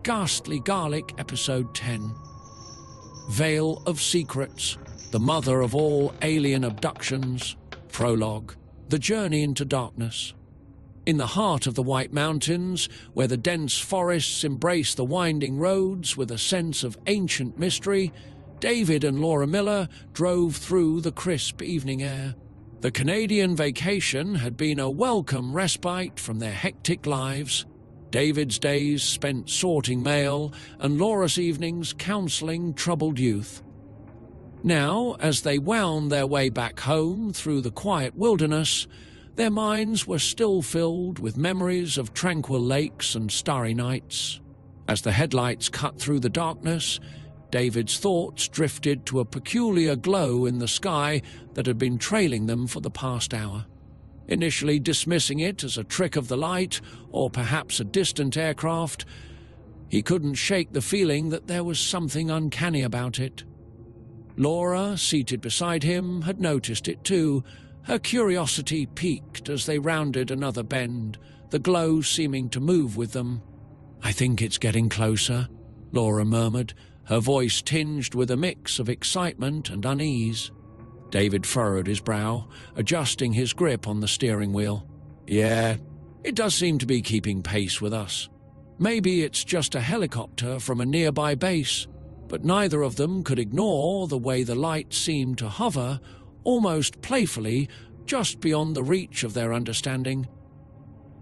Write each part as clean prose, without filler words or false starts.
GhastlyGarlic Episode 10. Veil of Secrets, the mother of all alien abductions. Prologue. The journey into darkness. In the heart of the White Mountains, where the dense forests embrace the winding roads with a sense of ancient mystery, David and Laura Miller drove through the crisp evening air. The Canadian vacation had been a welcome respite from their hectic lives. David's days spent sorting mail, and Laura's evenings counselling troubled youth. Now, as they wound their way back home through the quiet wilderness, their minds were still filled with memories of tranquil lakes and starry nights. As the headlights cut through the darkness, David's thoughts drifted to a peculiar glow in the sky that had been trailing them for the past hour. Initially dismissing it as a trick of the light, or perhaps a distant aircraft, he couldn't shake the feeling that there was something uncanny about it. Laura, seated beside him, had noticed it too. Her curiosity piqued as they rounded another bend, the glow seeming to move with them. "I think it's getting closer," Laura murmured, her voice tinged with a mix of excitement and unease. David furrowed his brow, adjusting his grip on the steering wheel. "Yeah, it does seem to be keeping pace with us. Maybe it's just a helicopter from a nearby base," but neither of them could ignore the way the light seemed to hover, almost playfully, just beyond the reach of their understanding.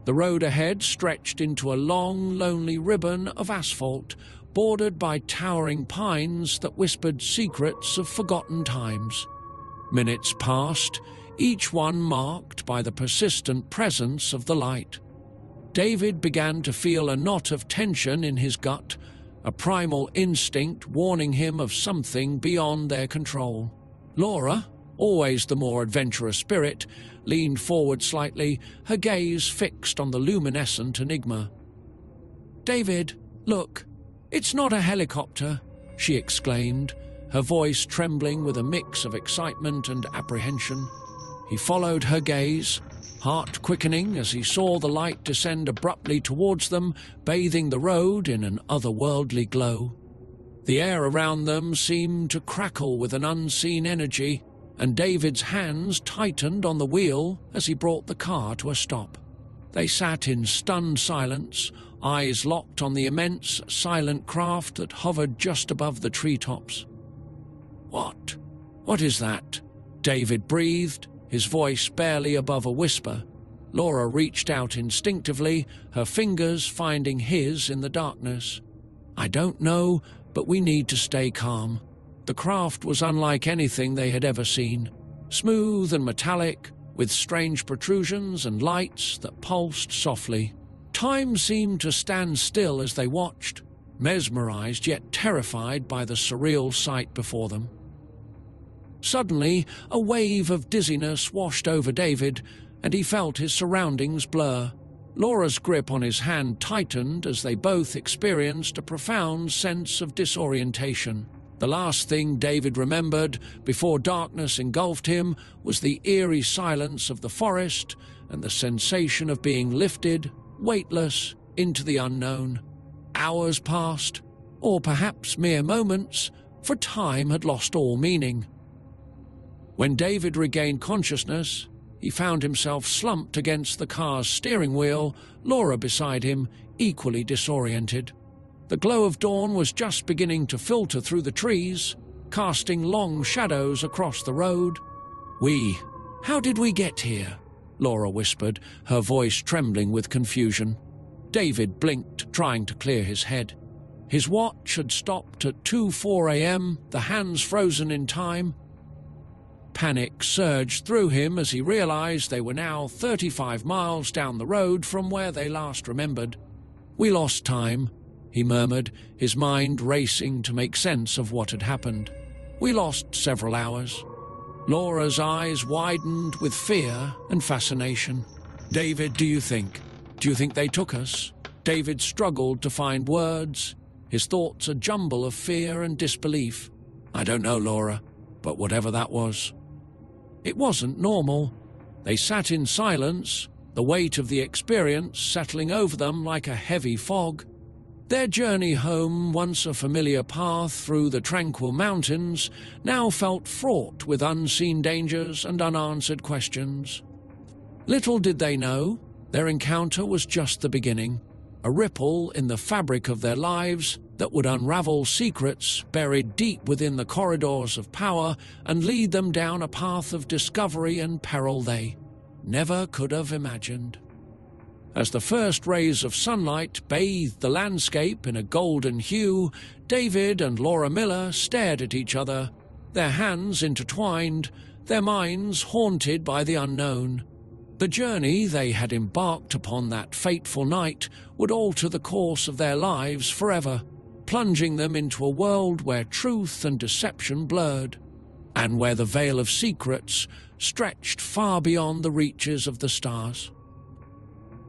The road ahead stretched into a long, lonely ribbon of asphalt, bordered by towering pines that whispered secrets of forgotten times. Minutes passed, each one marked by the persistent presence of the light. David began to feel a knot of tension in his gut, a primal instinct warning him of something beyond their control. Laura, always the more adventurous spirit, leaned forward slightly, her gaze fixed on the luminescent enigma. "David, look, it's not a helicopter," she exclaimed, her voice trembling with a mix of excitement and apprehension. He followed her gaze, heart quickening as he saw the light descend abruptly towards them, bathing the road in an otherworldly glow. The air around them seemed to crackle with an unseen energy, and David's hands tightened on the wheel as he brought the car to a stop. They sat in stunned silence, eyes locked on the immense, silent craft that hovered just above the treetops. What is that?" David breathed, his voice barely above a whisper. Laura reached out instinctively, her fingers finding his in the darkness. "I don't know, but we need to stay calm." The craft was unlike anything they had ever seen, smooth and metallic, with strange protrusions and lights that pulsed softly. Time seemed to stand still as they watched, mesmerized yet terrified by the surreal sight before them. Suddenly, a wave of dizziness washed over David, and he felt his surroundings blur. Laura's grip on his hand tightened as they both experienced a profound sense of disorientation. The last thing David remembered before darkness engulfed him was the eerie silence of the forest and the sensation of being lifted, weightless, into the unknown. Hours passed, or perhaps mere moments, for time had lost all meaning. When David regained consciousness, he found himself slumped against the car's steering wheel, Laura beside him, equally disoriented. The glow of dawn was just beginning to filter through the trees, casting long shadows across the road. How did we get here?" Laura whispered, her voice trembling with confusion. David blinked, trying to clear his head. His watch had stopped at 2:04 a.m., the hands frozen in time. Panic surged through him as he realized they were now 35 miles down the road from where they last remembered. "We lost time," he murmured, his mind racing to make sense of what had happened. "We lost several hours." Laura's eyes widened with fear and fascination. "David, do you think they took us?" David struggled to find words, his thoughts a jumble of fear and disbelief. "I don't know, Laura, but whatever that was." It wasn't normal. They sat in silence, the weight of the experience settling over them like a heavy fog. Their journey home, once a familiar path through the tranquil mountains, now felt fraught with unseen dangers and unanswered questions. Little did they know, their encounter was just the beginning, a ripple in the fabric of their lives that would unravel secrets buried deep within the corridors of power and lead them down a path of discovery and peril they never could have imagined. As the first rays of sunlight bathed the landscape in a golden hue, David and Laura Miller stared at each other, their hands intertwined, their minds haunted by the unknown. The journey they had embarked upon that fateful night would alter the course of their lives forever, plunging them into a world where truth and deception blurred, and where the veil of secrets stretched far beyond the reaches of the stars.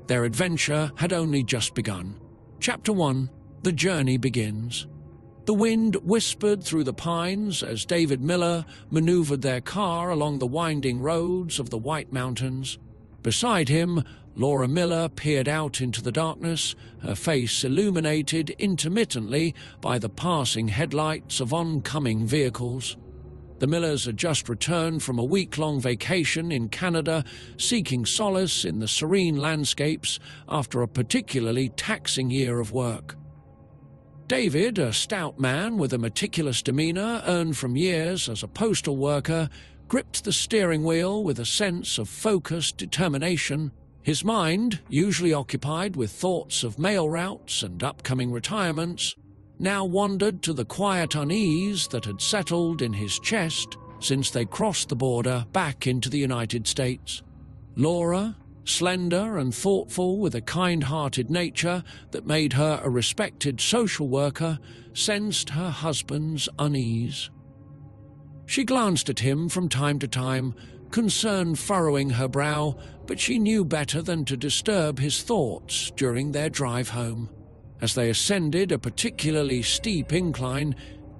Their adventure had only just begun. Chapter 1: The Journey Begins. The wind whispered through the pines as David Miller maneuvered their car along the winding roads of the White Mountains. Beside him, Laura Miller peered out into the darkness, her face illuminated intermittently by the passing headlights of oncoming vehicles. The Millers had just returned from a week-long vacation in Canada, seeking solace in the serene landscapes after a particularly taxing year of work. David, a stout man with a meticulous demeanor earned from years as a postal worker, gripped the steering wheel with a sense of focused determination. His mind, usually occupied with thoughts of mail routes and upcoming retirements, now wandered to the quiet unease that had settled in his chest since they crossed the border back into the United States. Laura, slender and thoughtful with a kind-hearted nature that made her a respected social worker, sensed her husband's unease. She glanced at him from time to time, concern furrowing her brow, but she knew better than to disturb his thoughts during their drive home. As they ascended a particularly steep incline,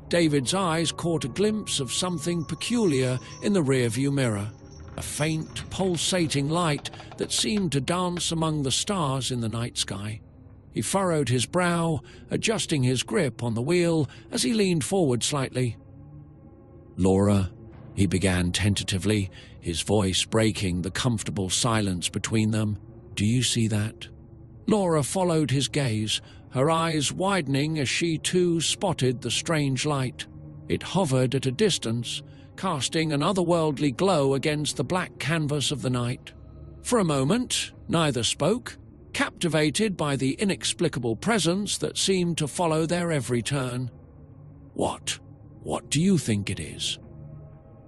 David's eyes caught a glimpse of something peculiar in the rearview mirror, a faint, pulsating light that seemed to dance among the stars in the night sky. He furrowed his brow, adjusting his grip on the wheel as he leaned forward slightly. "Laura," he began tentatively, his voice breaking the comfortable silence between them, "do you see that?" Laura followed his gaze, her eyes widening as she too spotted the strange light. It hovered at a distance, casting an otherworldly glow against the black canvas of the night. For a moment, neither spoke, captivated by the inexplicable presence that seemed to follow their every turn. What do you think it is?"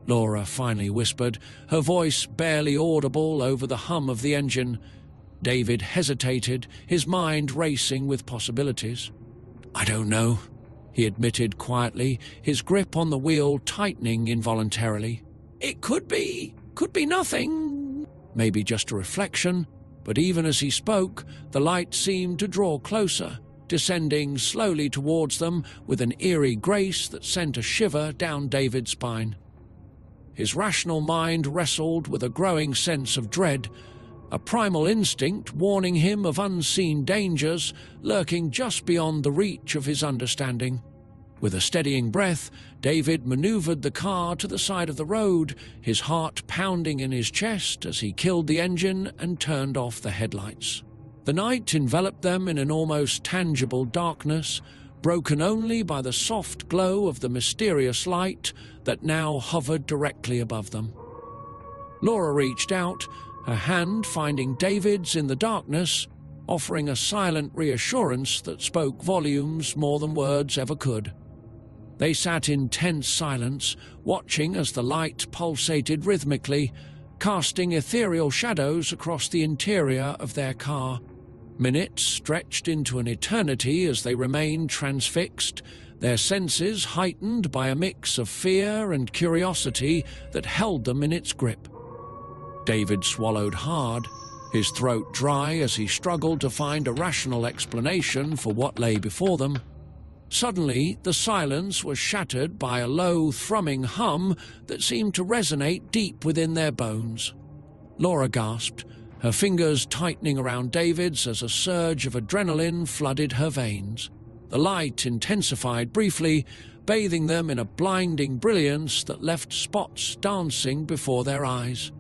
Laura finally whispered, her voice barely audible over the hum of the engine. David hesitated, his mind racing with possibilities. "I don't know," he admitted quietly, his grip on the wheel tightening involuntarily. "It could be nothing. Maybe just a reflection." But even as he spoke, the light seemed to draw closer, descending slowly towards them with an eerie grace that sent a shiver down David's spine. His rational mind wrestled with a growing sense of dread, a primal instinct warning him of unseen dangers lurking just beyond the reach of his understanding. With a steadying breath, David maneuvered the car to the side of the road, his heart pounding in his chest as he killed the engine and turned off the headlights. The night enveloped them in an almost tangible darkness, broken only by the soft glow of the mysterious light that now hovered directly above them. Laura reached out, her hand finding David's in the darkness, offering a silent reassurance that spoke volumes more than words ever could. They sat in tense silence, watching as the light pulsated rhythmically, casting ethereal shadows across the interior of their car. Minutes stretched into an eternity as they remained transfixed, their senses heightened by a mix of fear and curiosity that held them in its grip. David swallowed hard, his throat dry as he struggled to find a rational explanation for what lay before them. Suddenly, the silence was shattered by a low, thrumming hum that seemed to resonate deep within their bones. Laura gasped, her fingers tightening around David's as a surge of adrenaline flooded her veins. The light intensified briefly, bathing them in a blinding brilliance that left spots dancing before their eyes.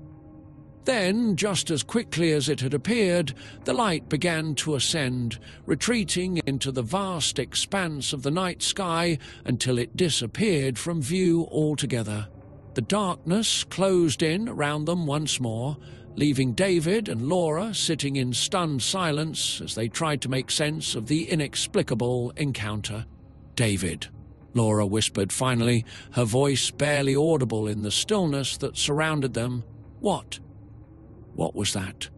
Then, just as quickly as it had appeared, the light began to ascend, retreating into the vast expanse of the night sky until it disappeared from view altogether. The darkness closed in around them once more, leaving David and Laura sitting in stunned silence as they tried to make sense of the inexplicable encounter. "David," Laura whispered finally, her voice barely audible in the stillness that surrounded them. "What? What was that?"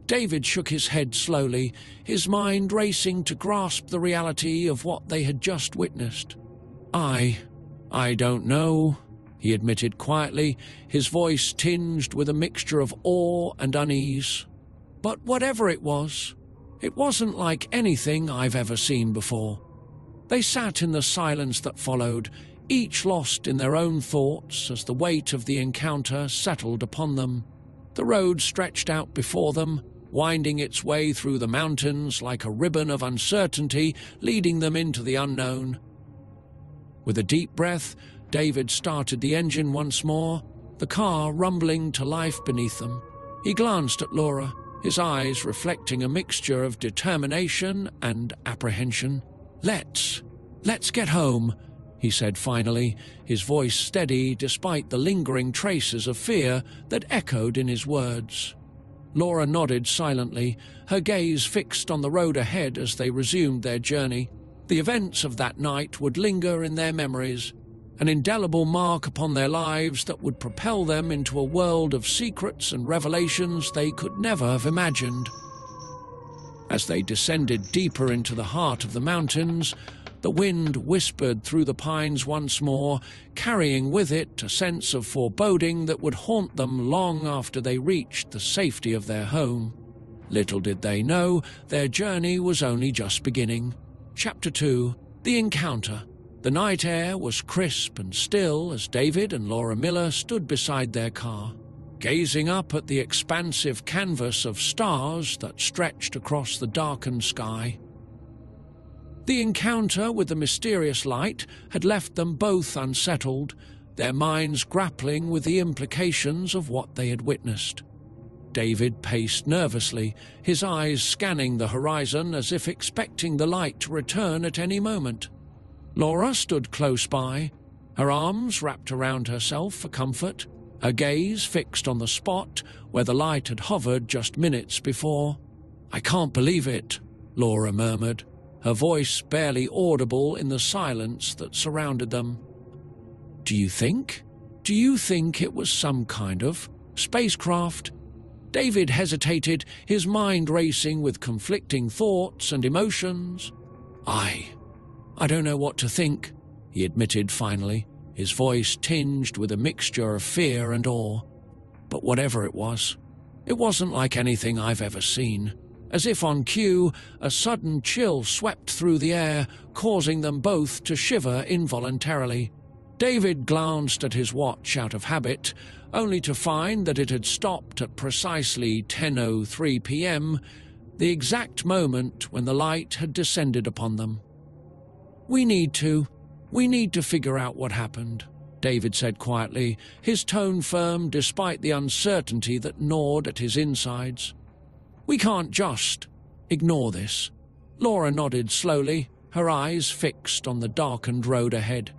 David shook his head slowly, his mind racing to grasp the reality of what they had just witnessed. I don't know," he admitted quietly, his voice tinged with a mixture of awe and unease. "But whatever it wasn't like anything I've ever seen before." They sat in the silence that followed, each lost in their own thoughts as the weight of the encounter settled upon them. The road stretched out before them, winding its way through the mountains like a ribbon of uncertainty leading them into the unknown. With a deep breath, David started the engine once more, the car rumbling to life beneath them. He glanced at Laura, his eyes reflecting a mixture of determination and apprehension. Let's get home," he said finally, his voice steady despite the lingering traces of fear that echoed in his words. Laura nodded silently, her gaze fixed on the road ahead as they resumed their journey. The events of that night would linger in their memories, an indelible mark upon their lives that would propel them into a world of secrets and revelations they could never have imagined. As they descended deeper into the heart of the mountains, the wind whispered through the pines once more, carrying with it a sense of foreboding that would haunt them long after they reached the safety of their home. Little did they know, their journey was only just beginning. Chapter 2. The Encounter. The night air was crisp and still as David and Laura Miller stood beside their car, gazing up at the expansive canvas of stars that stretched across the darkened sky. The encounter with the mysterious light had left them both unsettled, their minds grappling with the implications of what they had witnessed. David paced nervously, his eyes scanning the horizon as if expecting the light to return at any moment. Laura stood close by, her arms wrapped around herself for comfort, her gaze fixed on the spot where the light had hovered just minutes before. "I can't believe it," Laura murmured, her voice barely audible in the silence that surrounded them. Do you think it was some kind of spacecraft?" David hesitated, his mind racing with conflicting thoughts and emotions. I don't know what to think," he admitted finally, his voice tinged with a mixture of fear and awe. "But whatever it wasn't like anything I've ever seen." As if on cue, a sudden chill swept through the air, causing them both to shiver involuntarily. David glanced at his watch out of habit, only to find that it had stopped at precisely 10:03 p.m., the exact moment when the light had descended upon them. We need to figure out what happened," David said quietly, his tone firm despite the uncertainty that gnawed at his insides. "We can't just ignore this." Laura nodded slowly, her eyes fixed on the darkened road ahead.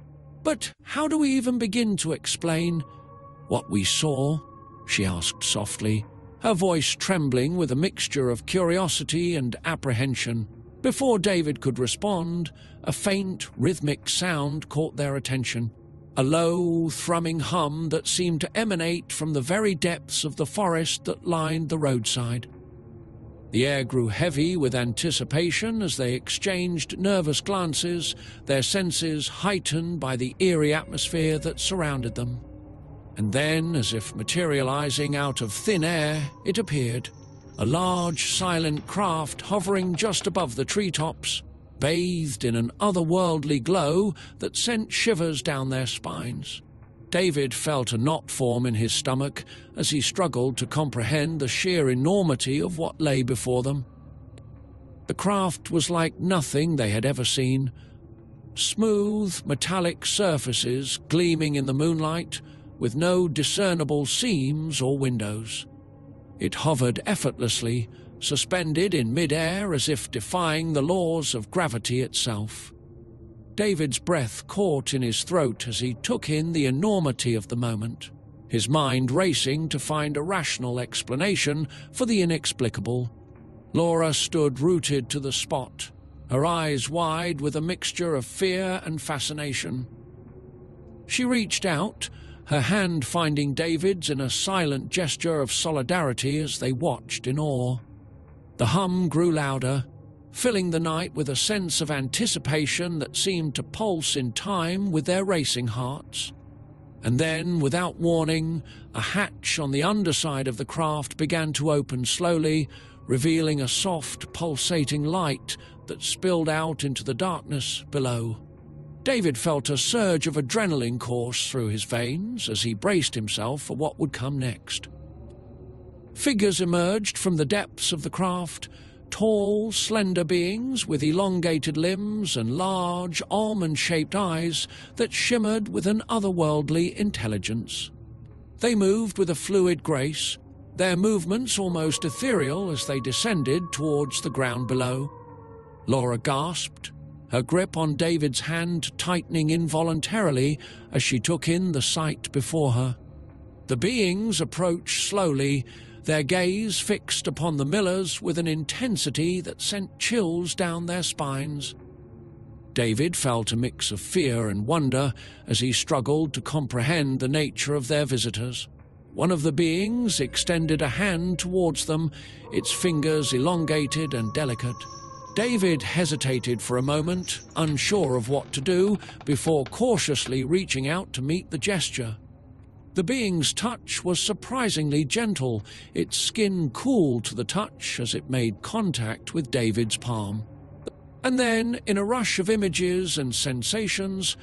"But how do we even begin to explain what we saw?" she asked softly, her voice trembling with a mixture of curiosity and apprehension. Before David could respond, a faint, rhythmic sound caught their attention, a low, thrumming hum that seemed to emanate from the very depths of the forest that lined the roadside. The air grew heavy with anticipation as they exchanged nervous glances, their senses heightened by the eerie atmosphere that surrounded them. And then, as if materializing out of thin air, it appeared. A large, silent craft hovering just above the treetops, bathed in an otherworldly glow that sent shivers down their spines. David felt a knot form in his stomach as he struggled to comprehend the sheer enormity of what lay before them. The craft was like nothing they had ever seen. Smooth, metallic surfaces gleaming in the moonlight, with no discernible seams or windows. It hovered effortlessly, suspended in mid-air as if defying the laws of gravity itself. David's breath caught in his throat as he took in the enormity of the moment, his mind racing to find a rational explanation for the inexplicable. Laura stood rooted to the spot, her eyes wide with a mixture of fear and fascination. She reached out, her hand finding David's in a silent gesture of solidarity as they watched in awe. The hum grew louder, filling the night with a sense of anticipation that seemed to pulse in time with their racing hearts. And then, without warning, a hatch on the underside of the craft began to open slowly, revealing a soft, pulsating light that spilled out into the darkness below. David felt a surge of adrenaline course through his veins as he braced himself for what would come next. Figures emerged from the depths of the craft, tall, slender beings with elongated limbs and large, almond-shaped eyes that shimmered with an otherworldly intelligence. They moved with a fluid grace, their movements almost ethereal as they descended towards the ground below. Laura gasped, her grip on David's hand tightening involuntarily as she took in the sight before her. The beings approached slowly, their gaze fixed upon the Millers with an intensity that sent chills down their spines. David felt a mix of fear and wonder as he struggled to comprehend the nature of their visitors. One of the beings extended a hand towards them, its fingers elongated and delicate. David hesitated for a moment, unsure of what to do, before cautiously reaching out to meet the gesture. The being's touch was surprisingly gentle, its skin cool to the touch as it made contact with David's palm. And then, in a rush of images and sensations,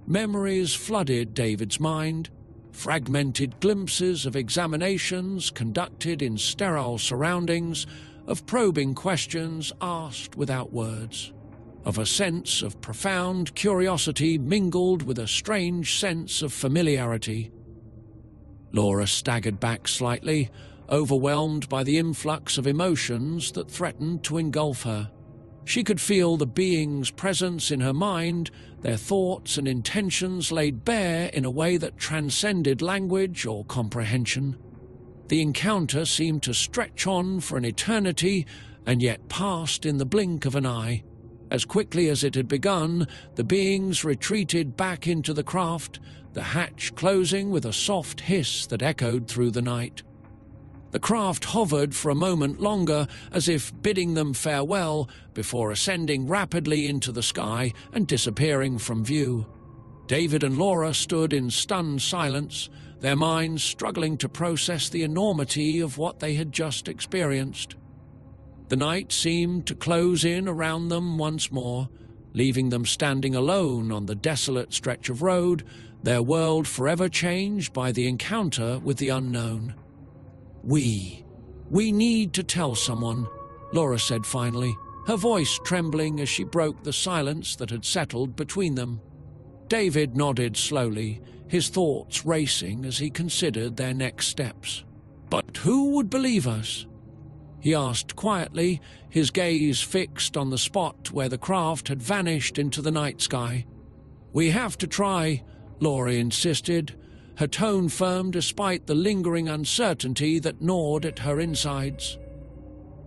memories flooded David's mind. Fragmented glimpses of examinations conducted in sterile surroundings, of probing questions asked without words, of a sense of profound curiosity mingled with a strange sense of familiarity. Laura staggered back slightly, overwhelmed by the influx of emotions that threatened to engulf her. She could feel the being's presence in her mind, their thoughts and intentions laid bare in a way that transcended language or comprehension. The encounter seemed to stretch on for an eternity, and yet passed in the blink of an eye. As quickly as it had begun, the beings retreated back into the craft, the hatch closing with a soft hiss that echoed through the night. The craft hovered for a moment longer, as if bidding them farewell, before ascending rapidly into the sky and disappearing from view. David and Laura stood in stunned silence, their minds struggling to process the enormity of what they had just experienced. The night seemed to close in around them once more, leaving them standing alone on the desolate stretch of road, their world forever changed by the encounter with the unknown. We need to tell someone," Laura said finally, her voice trembling as she broke the silence that had settled between them. David nodded slowly, his thoughts racing as he considered their next steps. "But who would believe us?" he asked quietly, his gaze fixed on the spot where the craft had vanished into the night sky. "We have to try," Laura insisted, her tone firm despite the lingering uncertainty that gnawed at her insides.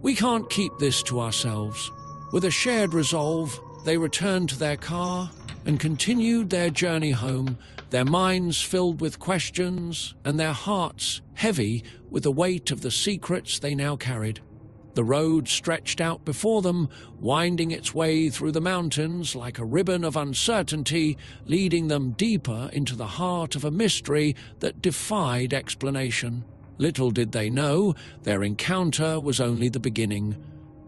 "We can't keep this to ourselves." With a shared resolve, they returned to their car and continued their journey home, their minds filled with questions and their hearts heavy with the weight of the secrets they now carried. The road stretched out before them, winding its way through the mountains like a ribbon of uncertainty, leading them deeper into the heart of a mystery that defied explanation. Little did they know, their encounter was only the beginning,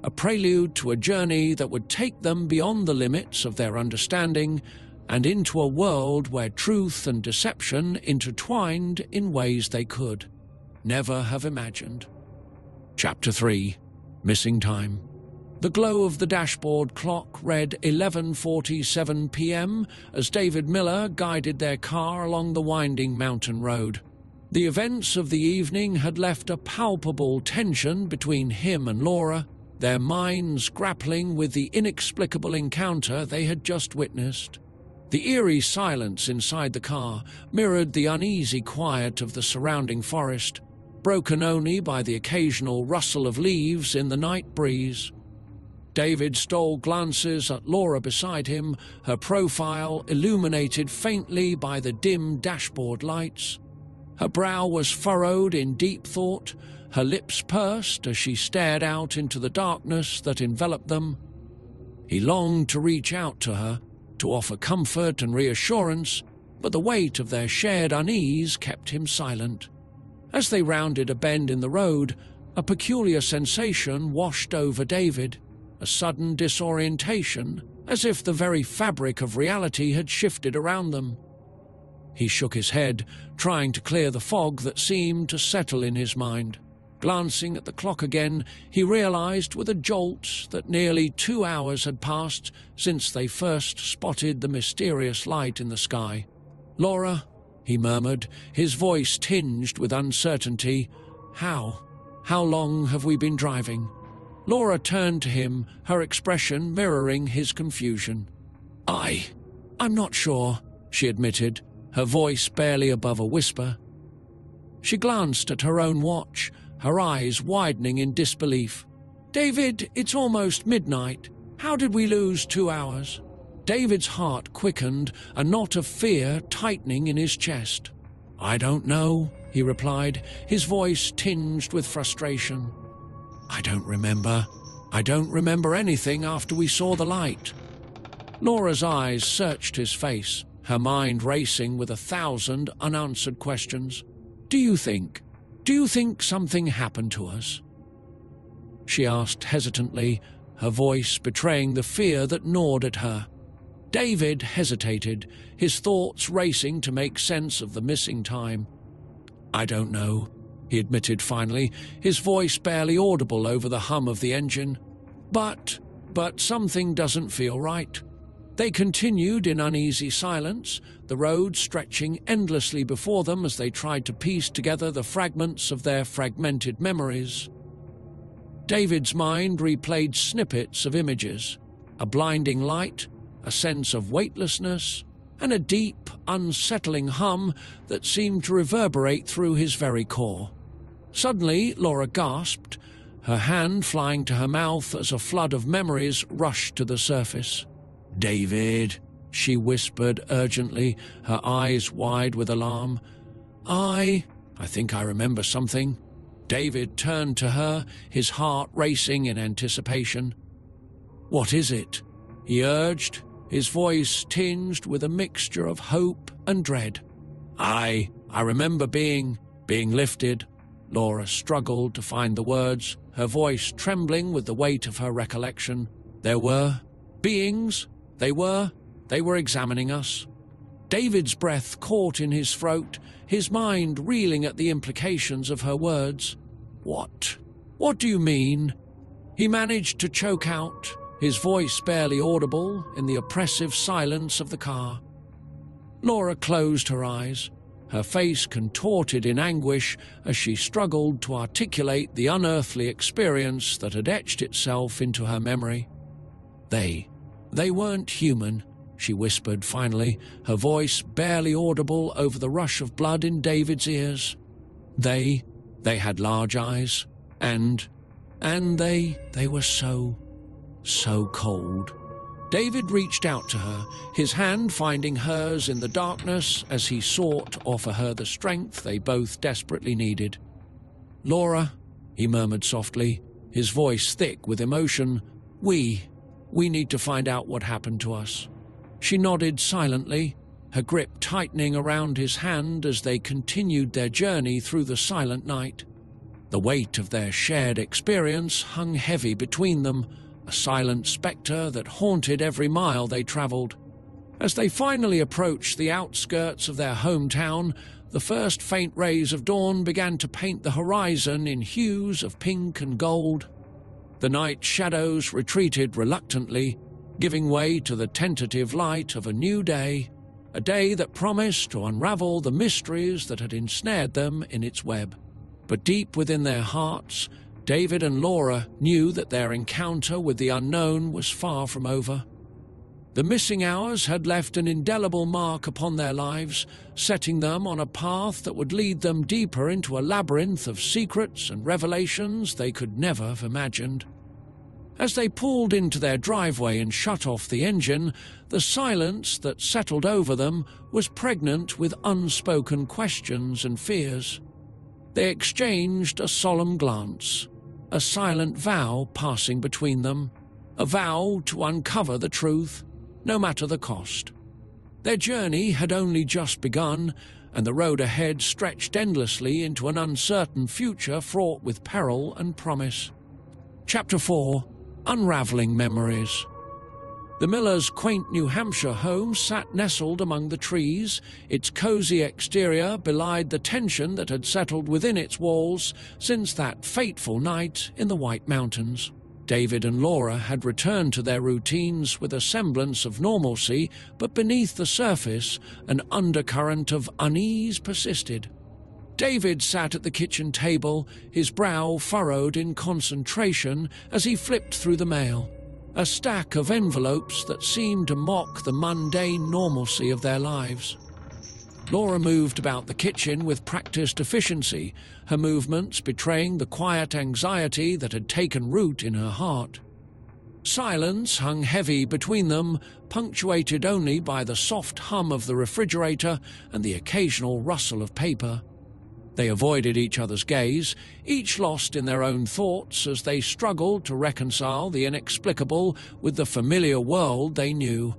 a prelude to a journey that would take them beyond the limits of their understanding and into a world where truth and deception intertwined in ways they could never have imagined. Chapter 3. Missing Time. The glow of the dashboard clock read 11:47 p.m. as David Miller guided their car along the winding mountain road. The events of the evening had left a palpable tension between him and Laura, their minds grappling with the inexplicable encounter they had just witnessed. The eerie silence inside the car mirrored the uneasy quiet of the surrounding forest, broken only by the occasional rustle of leaves in the night breeze. David stole glances at Laura beside him, her profile illuminated faintly by the dim dashboard lights. Her brow was furrowed in deep thought, her lips pursed as she stared out into the darkness that enveloped them. He longed to reach out to her, to offer comfort and reassurance, but the weight of their shared unease kept him silent. As they rounded a bend in the road, a peculiar sensation washed over David, a sudden disorientation, as if the very fabric of reality had shifted around them. He shook his head, trying to clear the fog that seemed to settle in his mind. Glancing at the clock again, he realized with a jolt that nearly 2 hours had passed since they first spotted the mysterious light in the sky. "Laura," he murmured, his voice tinged with uncertainty. How long have we been driving?" Laura turned to him, her expression mirroring his confusion. I'm not sure," she admitted, her voice barely above a whisper. She glanced at her own watch, her eyes widening in disbelief. "David, it's almost midnight. How did we lose 2 hours?" David's heart quickened, a knot of fear tightening in his chest. "I don't know," he replied, his voice tinged with frustration. I don't remember anything after we saw the light." Laura's eyes searched his face, her mind racing with 1,000 unanswered questions. Do you think something happened to us?" she asked hesitantly, her voice betraying the fear that gnawed at her. David hesitated, his thoughts racing to make sense of the missing time. "I don't know," he admitted finally, his voice barely audible over the hum of the engine. But something doesn't feel right." They continued in uneasy silence, the road stretching endlessly before them as they tried to piece together the fragments of their fragmented memories. David's mind replayed snippets of images, a blinding light, a sense of weightlessness, and a deep, unsettling hum that seemed to reverberate through his very core. Suddenly, Laura gasped, her hand flying to her mouth as a flood of memories rushed to the surface. "David," she whispered urgently, her eyes wide with alarm. I think I remember something." David turned to her, his heart racing in anticipation. "What is it?" he urged, his voice tinged with a mixture of hope and dread. I remember being lifted." Laura struggled to find the words, her voice trembling with the weight of her recollection. "There were beings. They were examining us." David's breath caught in his throat, his mind reeling at the implications of her words. What do you mean?" he managed to choke out, his voice barely audible in the oppressive silence of the car. Laura closed her eyes, her face contorted in anguish as she struggled to articulate the unearthly experience that had etched itself into her memory. They weren't human," she whispered finally, her voice barely audible over the rush of blood in David's ears. They had large eyes, and they were so cold." David reached out to her, his hand finding hers in the darkness as he sought to offer her the strength they both desperately needed. "Laura," he murmured softly, his voice thick with emotion, we need to find out what happened to us." She nodded silently, her grip tightening around his hand as they continued their journey through the silent night. The weight of their shared experience hung heavy between them, a silent spectre that haunted every mile they traveled. As they finally approached the outskirts of their hometown, the first faint rays of dawn began to paint the horizon in hues of pink and gold. The night shadows retreated reluctantly, giving way to the tentative light of a new day, a day that promised to unravel the mysteries that had ensnared them in its web. But deep within their hearts, David and Laura knew that their encounter with the unknown was far from over. The missing hours had left an indelible mark upon their lives, setting them on a path that would lead them deeper into a labyrinth of secrets and revelations they could never have imagined. As they pulled into their driveway and shut off the engine, the silence that settled over them was pregnant with unspoken questions and fears. They exchanged a solemn glance, a silent vow passing between them, a vow to uncover the truth, no matter the cost. Their journey had only just begun, and the road ahead stretched endlessly into an uncertain future fraught with peril and promise. Chapter 4. Unraveling Memories. The miller's quaint New Hampshire home sat nestled among the trees. Its cosy exterior belied the tension that had settled within its walls since that fateful night in the White Mountains. David and Laura had returned to their routines with a semblance of normalcy, but beneath the surface, an undercurrent of unease persisted. David sat at the kitchen table, his brow furrowed in concentration as he flipped through the mail, a stack of envelopes that seemed to mock the mundane normalcy of their lives. Laura moved about the kitchen with practiced efficiency, her movements betraying the quiet anxiety that had taken root in her heart. Silence hung heavy between them, punctuated only by the soft hum of the refrigerator and the occasional rustle of paper. They avoided each other's gaze, each lost in their own thoughts as they struggled to reconcile the inexplicable with the familiar world they knew.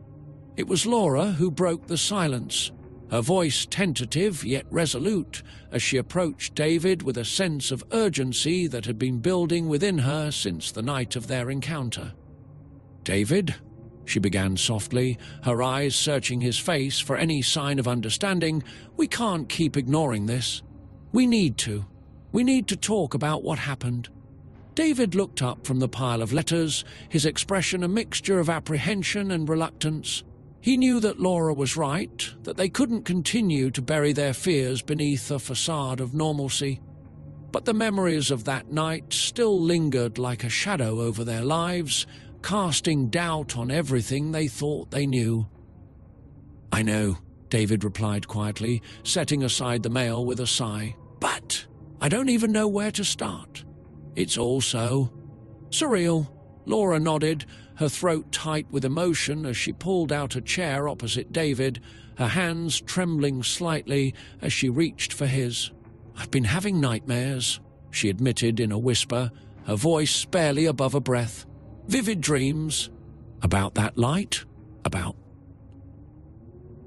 It was Laura who broke the silence, her voice tentative yet resolute as she approached David with a sense of urgency that had been building within her since the night of their encounter. "David," she began softly, her eyes searching his face for any sign of understanding, "we can't keep ignoring this. We need to. We need to talk about what happened." David looked up from the pile of letters, his expression a mixture of apprehension and reluctance. He knew that Laura was right, that they couldn't continue to bury their fears beneath a facade of normalcy. But the memories of that night still lingered like a shadow over their lives, casting doubt on everything they thought they knew. "I know," David replied quietly, setting aside the mail with a sigh. "But I don't even know where to start. It's all so surreal." Laura nodded, her throat tight with emotion as she pulled out a chair opposite David, her hands trembling slightly as she reached for his. "I've been having nightmares," she admitted in a whisper, her voice barely above a breath. "Vivid dreams. About that light. About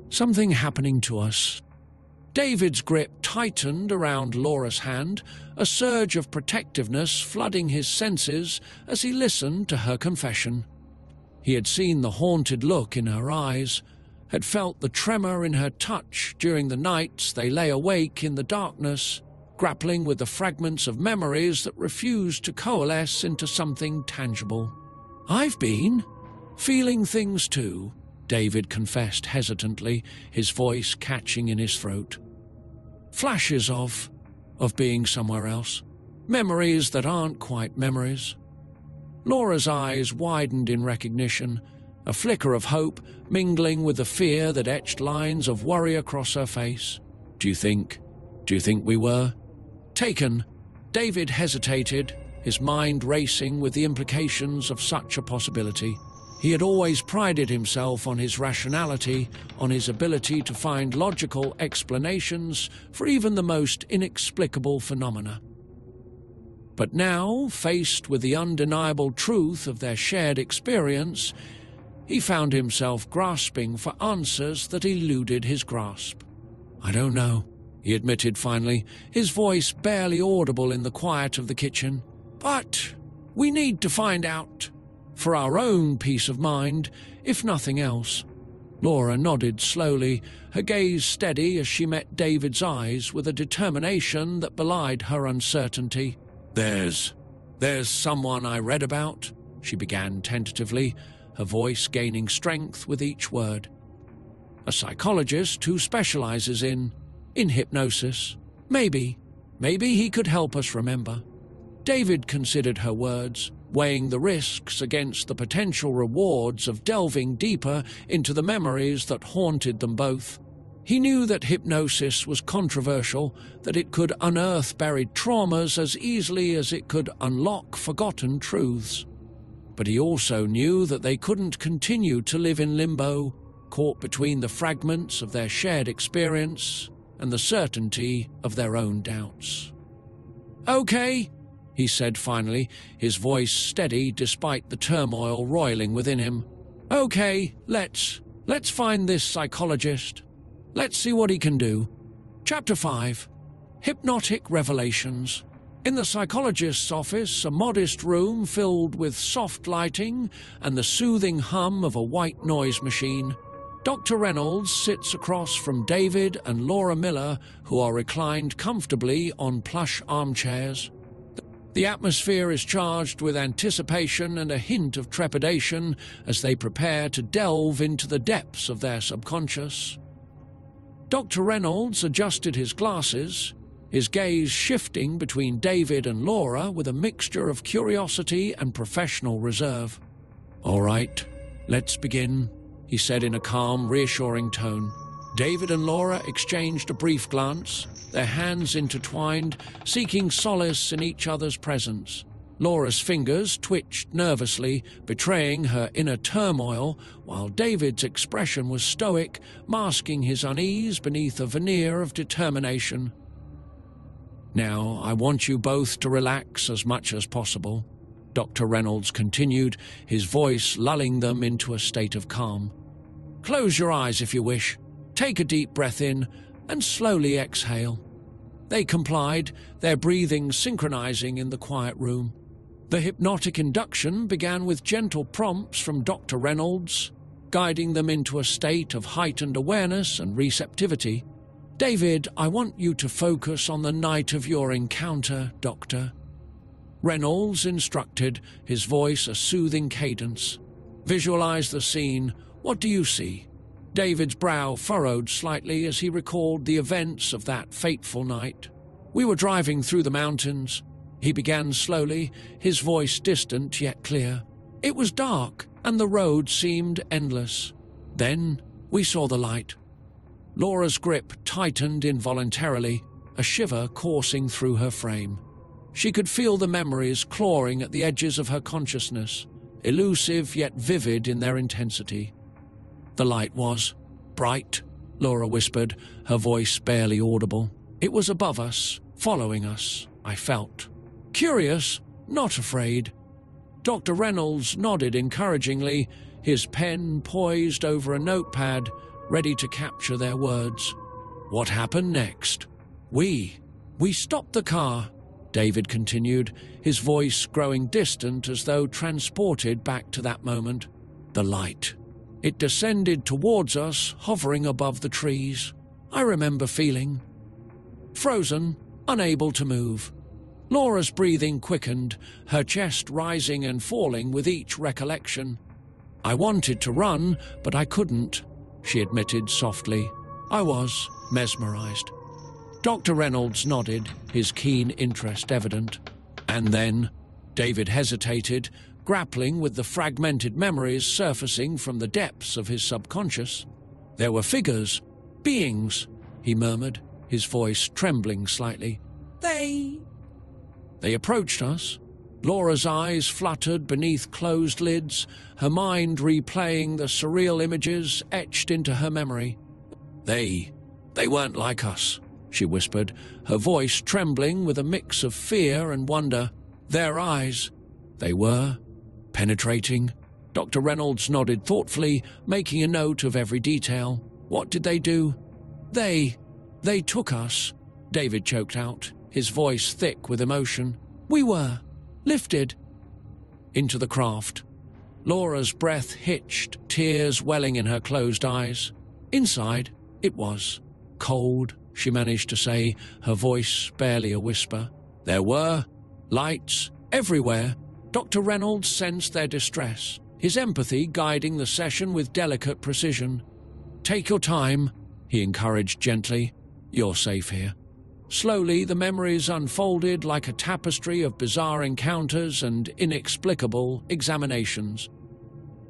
something happening to us." David's grip tightened around Laura's hand, a surge of protectiveness flooding his senses as he listened to her confession. He had seen the haunted look in her eyes, had felt the tremor in her touch during the nights they lay awake in the darkness, grappling with the fragments of memories that refused to coalesce into something tangible. "I've been feeling things too," David confessed hesitantly, his voice catching in his throat. "Flashes of being somewhere else. Memories that aren't quite memories." Laura's eyes widened in recognition, a flicker of hope mingling with the fear that etched lines of worry across her face. Do you think we were?" "Taken." David hesitated, his mind racing with the implications of such a possibility. He had always prided himself on his rationality, on his ability to find logical explanations for even the most inexplicable phenomena. But now, faced with the undeniable truth of their shared experience, he found himself grasping for answers that eluded his grasp. "I don't know," he admitted finally, his voice barely audible in the quiet of the kitchen. "But we need to find out. For our own peace of mind, if nothing else." Laura nodded slowly, her gaze steady as she met David's eyes with a determination that belied her uncertainty. There's There's someone I read about, she began tentatively, her voice gaining strength with each word. A psychologist who specializes in hypnosis. Maybe he could help us remember. David considered her words, weighing the risks against the potential rewards of delving deeper into the memories that haunted them both. He knew that hypnosis was controversial, that it could unearth buried traumas as easily as it could unlock forgotten truths. But he also knew that they couldn't continue to live in limbo, caught between the fragments of their shared experience and the certainty of their own doubts. "Okay," he said finally, his voice steady despite the turmoil roiling within him. "Okay, let's find this psychologist. Let's see what he can do." Chapter 5. Hypnotic Revelations. In the psychologist's office, a modest room filled with soft lighting and the soothing hum of a white noise machine, Dr. Reynolds sits across from David and Laura Miller, who are reclined comfortably on plush armchairs. The atmosphere is charged with anticipation and a hint of trepidation as they prepare to delve into the depths of their subconscious. Dr. Reynolds adjusted his glasses, his gaze shifting between David and Laura with a mixture of curiosity and professional reserve. "All right, let's begin," he said in a calm, reassuring tone. David and Laura exchanged a brief glance, their hands intertwined, seeking solace in each other's presence. Laura's fingers twitched nervously, betraying her inner turmoil, while David's expression was stoic, masking his unease beneath a veneer of determination. "Now, I want you both to relax as much as possible," Dr. Reynolds continued, his voice lulling them into a state of calm. "Close your eyes if you wish. Take a deep breath in and slowly exhale." They complied, their breathing synchronizing in the quiet room. The hypnotic induction began with gentle prompts from Dr. Reynolds, guiding them into a state of heightened awareness and receptivity. "David, I want you to focus on the night of your encounter, Doctor," Reynolds instructed, his voice a soothing cadence. "Visualize the scene. What do you see?" David's brow furrowed slightly as he recalled the events of that fateful night. "We were driving through the mountains," he began slowly, his voice distant yet clear. "It was dark, and the road seemed endless. Then we saw the light." Laura's grip tightened involuntarily, a shiver coursing through her frame. She could feel the memories clawing at the edges of her consciousness, elusive yet vivid in their intensity. "The light was bright," Laura whispered, her voice barely audible. "It was above us, following us, I felt. Curious, not afraid." Dr. Reynolds nodded encouragingly, his pen poised over a notepad, ready to capture their words. "What happened next?" We stopped the car," David continued, his voice growing distant as though transported back to that moment. "The light. It descended towards us, hovering above the trees. I remember feeling frozen, unable to move." Laura's breathing quickened, her chest rising and falling with each recollection. "I wanted to run, but I couldn't," she admitted softly. "I was mesmerized." Dr. Reynolds nodded, his keen interest evident. "And then?" David hesitated, grappling with the fragmented memories surfacing from the depths of his subconscious. "There were figures, beings," he murmured, his voice trembling slightly. They approached us." Laura's eyes fluttered beneath closed lids, her mind replaying the surreal images etched into her memory. They weren't like us," she whispered, her voice trembling with a mix of fear and wonder. "Their eyes, they were penetrating." Dr. Reynolds nodded thoughtfully, making a note of every detail. "What did they do?" They took us," David choked out, his voice thick with emotion. "We were lifted into the craft." Laura's breath hitched, tears welling in her closed eyes. Inside, it was cold, she managed to say, her voice barely a whisper. "There were lights Everywhere, Dr. Reynolds sensed their distress, his empathy guiding the session with delicate precision. "Take your time," he encouraged gently. "You're safe here." Slowly, the memories unfolded like a tapestry of bizarre encounters and inexplicable examinations.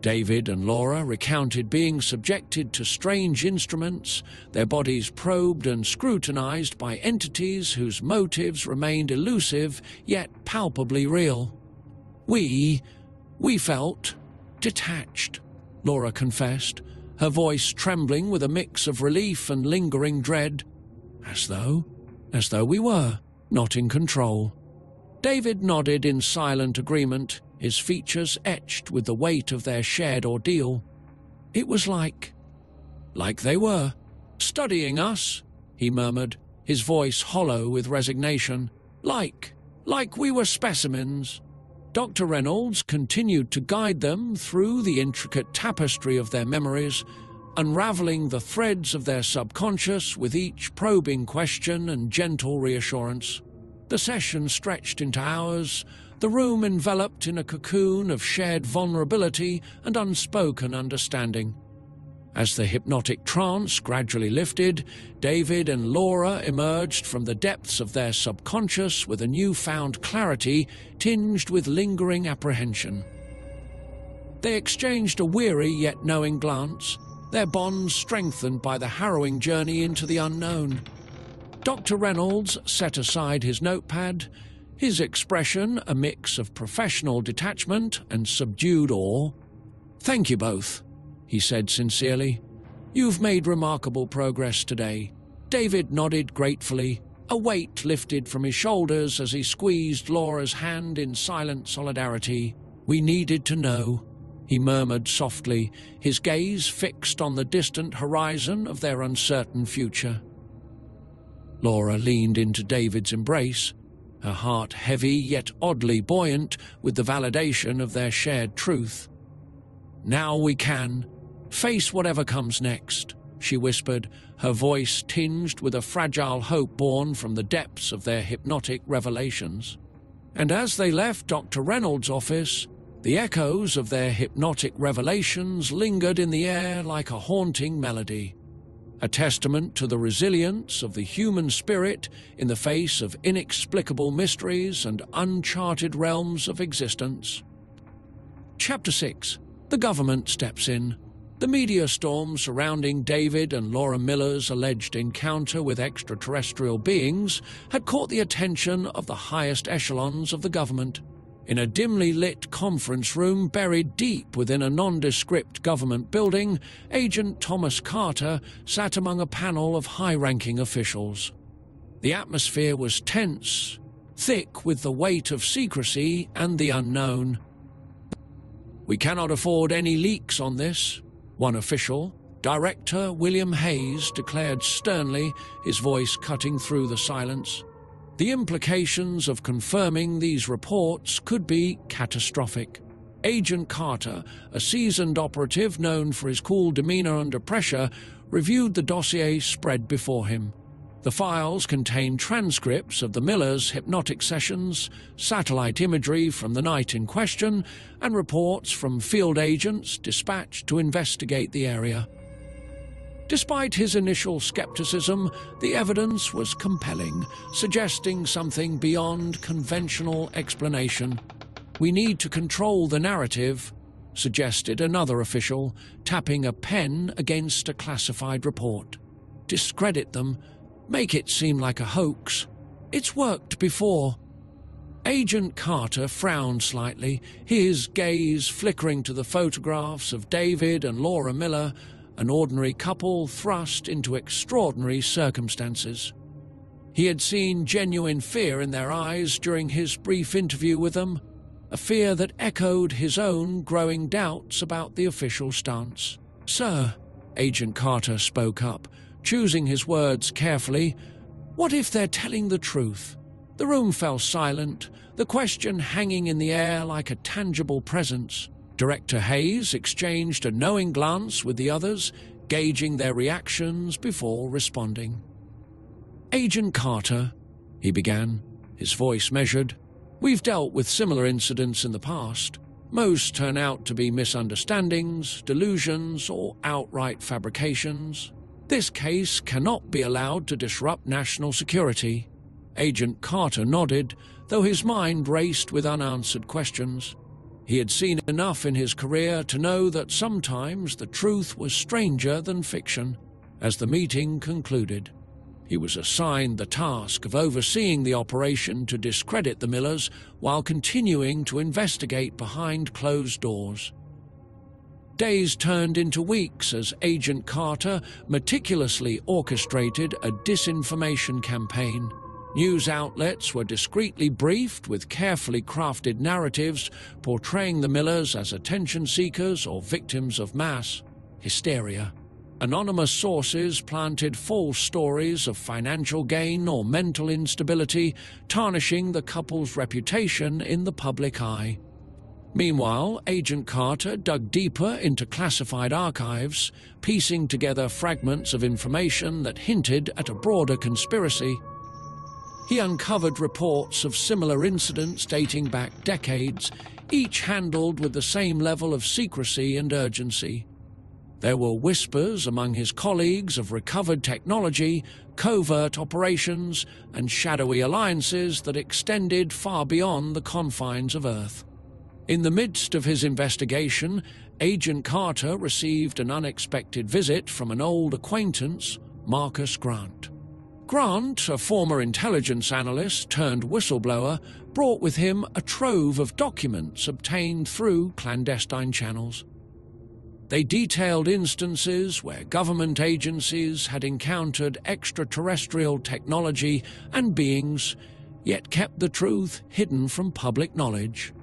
David and Laura recounted being subjected to strange instruments, their bodies probed and scrutinized by entities whose motives remained elusive yet palpably real. We felt detached, Laura confessed, her voice trembling with a mix of relief and lingering dread, as though we were not in control. David nodded in silent agreement, his features etched with the weight of their shared ordeal. It was like they were studying us, he murmured, his voice hollow with resignation. Like we were specimens. Dr. Reynolds continued to guide them through the intricate tapestry of their memories, unraveling the threads of their subconscious with each probing question and gentle reassurance. The session stretched into hours, the room enveloped in a cocoon of shared vulnerability and unspoken understanding. As the hypnotic trance gradually lifted, David and Laura emerged from the depths of their subconscious with a newfound clarity tinged with lingering apprehension. They exchanged a weary yet knowing glance, their bonds strengthened by the harrowing journey into the unknown. Dr. Reynolds set aside his notepad, his expression a mix of professional detachment and subdued awe. "Thank you both," he said sincerely. "You've made remarkable progress today." David nodded gratefully, a weight lifted from his shoulders as he squeezed Laura's hand in silent solidarity. "We needed to know," he murmured softly, his gaze fixed on the distant horizon of their uncertain future. Laura leaned into David's embrace, her heart heavy yet oddly buoyant with the validation of their shared truth. "Now we can face whatever comes next," she whispered, her voice tinged with a fragile hope born from the depths of their hypnotic revelations. And as they left Dr. Reynolds' office, the echoes of their hypnotic revelations lingered in the air like a haunting melody, a testament to the resilience of the human spirit in the face of inexplicable mysteries and uncharted realms of existence. Chapter 6. The government steps in. The media storm surrounding David and Laura Miller's alleged encounter with extraterrestrial beings had caught the attention of the highest echelons of the government. In a dimly lit conference room buried deep within a nondescript government building, Agent Thomas Carter sat among a panel of high-ranking officials. The atmosphere was tense, thick with the weight of secrecy and the unknown. "We cannot afford any leaks on this," one official, Director William Hayes, declared sternly, his voice cutting through the silence. The implications of confirming these reports could be catastrophic. Agent Carter, a seasoned operative known for his cool demeanor under pressure, reviewed the dossier spread before him. The files contained transcripts of the Millers' hypnotic sessions, satellite imagery from the night in question, and reports from field agents dispatched to investigate the area. Despite his initial skepticism, the evidence was compelling, suggesting something beyond conventional explanation. "We need to control the narrative," suggested another official, tapping a pen against a classified report. "Discredit them, make it seem like a hoax. It's worked before." Agent Carter frowned slightly, his gaze flickering to the photographs of David and Laura Miller, an ordinary couple thrust into extraordinary circumstances. He had seen genuine fear in their eyes during his brief interview with them, a fear that echoed his own growing doubts about the official stance. "Sir," Agent Carter spoke up, choosing his words carefully, "what if they're telling the truth?" The room fell silent, the question hanging in the air like a tangible presence. Director Hayes exchanged a knowing glance with the others, gauging their reactions before responding. "Agent Carter," he began, his voice measured, We've dealt with similar incidents in the past. Most turn out to be misunderstandings, delusions, or outright fabrications. This case cannot be allowed to disrupt national security. Agent Carter nodded, though his mind raced with unanswered questions. He had seen enough in his career to know that sometimes the truth was stranger than fiction. As the meeting concluded, he was assigned the task of overseeing the operation to discredit the Millers while continuing to investigate behind closed doors. Days turned into weeks as Agent Carter meticulously orchestrated a disinformation campaign. News outlets were discreetly briefed with carefully crafted narratives portraying the Millers as attention seekers or victims of mass hysteria. Anonymous sources planted false stories of financial gain or mental instability, tarnishing the couple's reputation in the public eye. Meanwhile, Agent Carter dug deeper into classified archives, piecing together fragments of information that hinted at a broader conspiracy. He uncovered reports of similar incidents dating back decades, each handled with the same level of secrecy and urgency. There were whispers among his colleagues of recovered technology, covert operations, and shadowy alliances that extended far beyond the confines of Earth. In the midst of his investigation, Agent Carter received an unexpected visit from an old acquaintance, Marcus Grant. Grant, a former intelligence analyst turned whistleblower, brought with him a trove of documents obtained through clandestine channels. They detailed instances where government agencies had encountered extraterrestrial technology and beings, yet kept the truth hidden from public knowledge.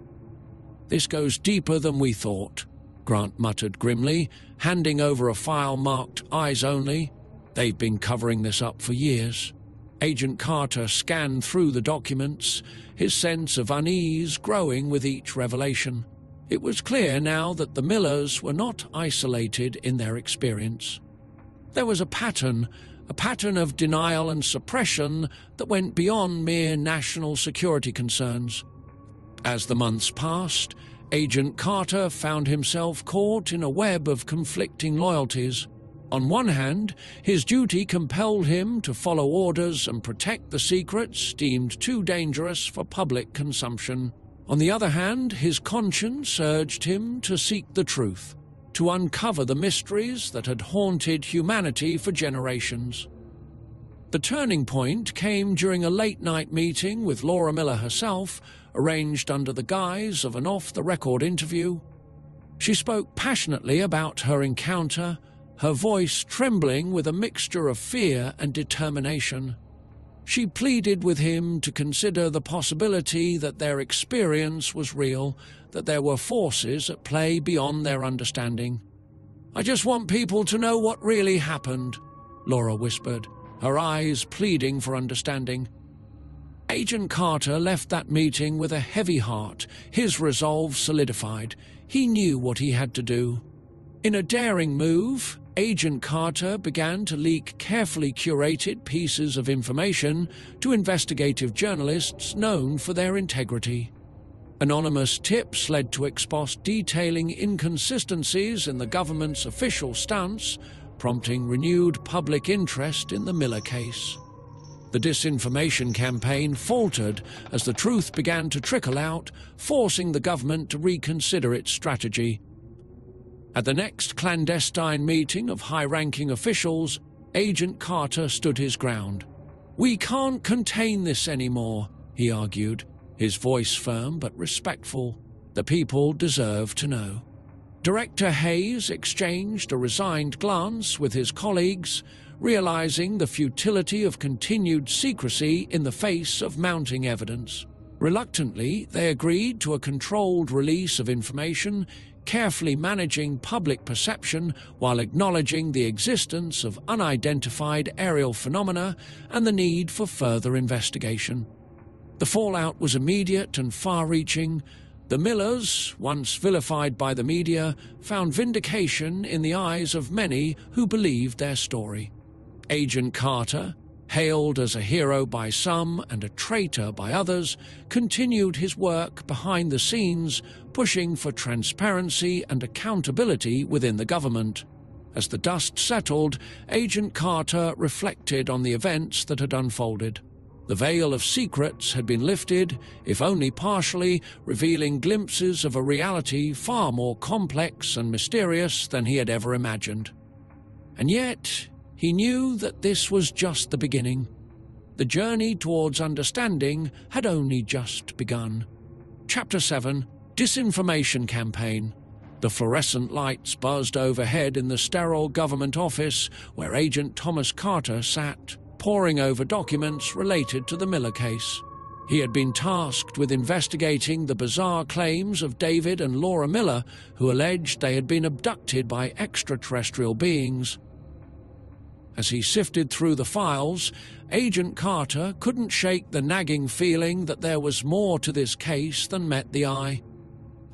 "This goes deeper than we thought," Grant muttered grimly, handing over a file marked Eyes Only. "They've been covering this up for years." Agent Carter scanned through the documents, his sense of unease growing with each revelation. It was clear now that the Millers were not isolated in their experience. There was a pattern of denial and suppression that went beyond mere national security concerns. As the months passed, Agent Carter found himself caught in a web of conflicting loyalties. On one hand, his duty compelled him to follow orders and protect the secrets deemed too dangerous for public consumption. On the other hand, his conscience urged him to seek the truth, to uncover the mysteries that had haunted humanity for generations. The turning point came during a late-night meeting with Laura Miller herself, arranged under the guise of an off-the-record interview. She spoke passionately about her encounter, her voice trembling with a mixture of fear and determination. She pleaded with him to consider the possibility that their experience was real, that there were forces at play beyond their understanding. "I just want people to know what really happened," Laura whispered, her eyes pleading for understanding. Agent Carter left that meeting with a heavy heart, his resolve solidified. He knew what he had to do. In a daring move, Agent Carter began to leak carefully curated pieces of information to investigative journalists known for their integrity. Anonymous tips led to expose detailing inconsistencies in the government's official stance, prompting renewed public interest in the Miller case. The disinformation campaign faltered as the truth began to trickle out, forcing the government to reconsider its strategy. At the next clandestine meeting of high-ranking officials, Agent Carter stood his ground. "We can't contain this anymore," he argued, his voice firm but respectful. "The people deserve to know." Director Hayes exchanged a resigned glance with his colleagues, realizing the futility of continued secrecy in the face of mounting evidence. Reluctantly, they agreed to a controlled release of information, carefully managing public perception while acknowledging the existence of unidentified aerial phenomena and the need for further investigation. The fallout was immediate and far-reaching. The Millers, once vilified by the media, found vindication in the eyes of many who believed their story. Agent Carter, hailed as a hero by some and a traitor by others, continued his work behind the scenes, pushing for transparency and accountability within the government. As the dust settled, Agent Carter reflected on the events that had unfolded. The veil of secrets had been lifted, if only partially, revealing glimpses of a reality far more complex and mysterious than he had ever imagined. And yet, he knew that this was just the beginning. The journey towards understanding had only just begun. Chapter 7: Disinformation Campaign. The fluorescent lights buzzed overhead in the sterile government office where Agent Thomas Carter sat, poring over documents related to the Miller case. He had been tasked with investigating the bizarre claims of David and Laura Miller, who alleged they had been abducted by extraterrestrial beings. As he sifted through the files, Agent Carter couldn't shake the nagging feeling that there was more to this case than met the eye.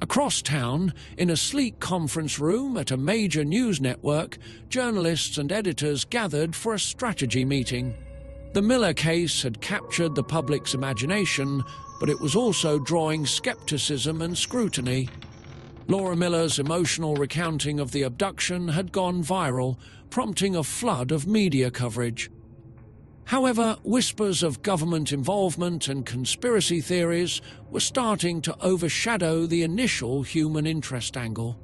Across town, in a sleek conference room at a major news network, journalists and editors gathered for a strategy meeting. The Miller case had captured the public's imagination, but it was also drawing skepticism and scrutiny. Laura Miller's emotional recounting of the abduction had gone viral, prompting a flood of media coverage. However, whispers of government involvement and conspiracy theories were starting to overshadow the initial human interest angle.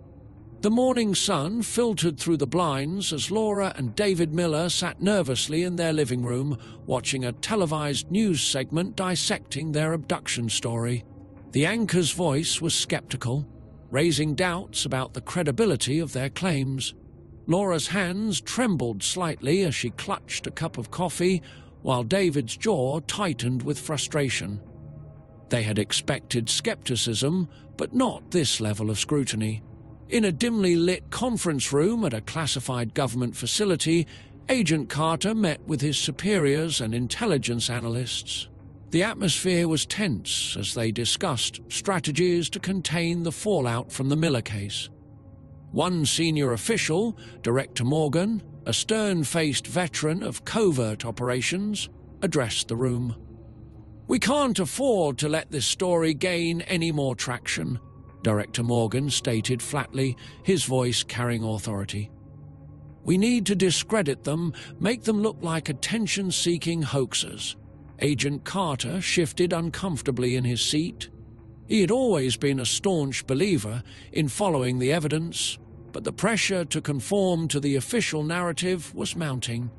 The morning sun filtered through the blinds as Laura and David Miller sat nervously in their living room, watching a televised news segment dissecting their abduction story. The anchor's voice was skeptical, raising doubts about the credibility of their claims. Laura's hands trembled slightly as she clutched a cup of coffee, while David's jaw tightened with frustration. They had expected skepticism, but not this level of scrutiny. In a dimly lit conference room at a classified government facility, Agent Carter met with his superiors and intelligence analysts. The atmosphere was tense as they discussed strategies to contain the fallout from the Miller case. One senior official, Director Morgan, a stern-faced veteran of covert operations, addressed the room. "We can't afford to let this story gain any more traction," Director Morgan stated flatly, his voice carrying authority. "We need to discredit them, make them look like attention-seeking hoaxers." Agent Carter shifted uncomfortably in his seat. He had always been a staunch believer in following the evidence, but the pressure to conform to the official narrative was mounting.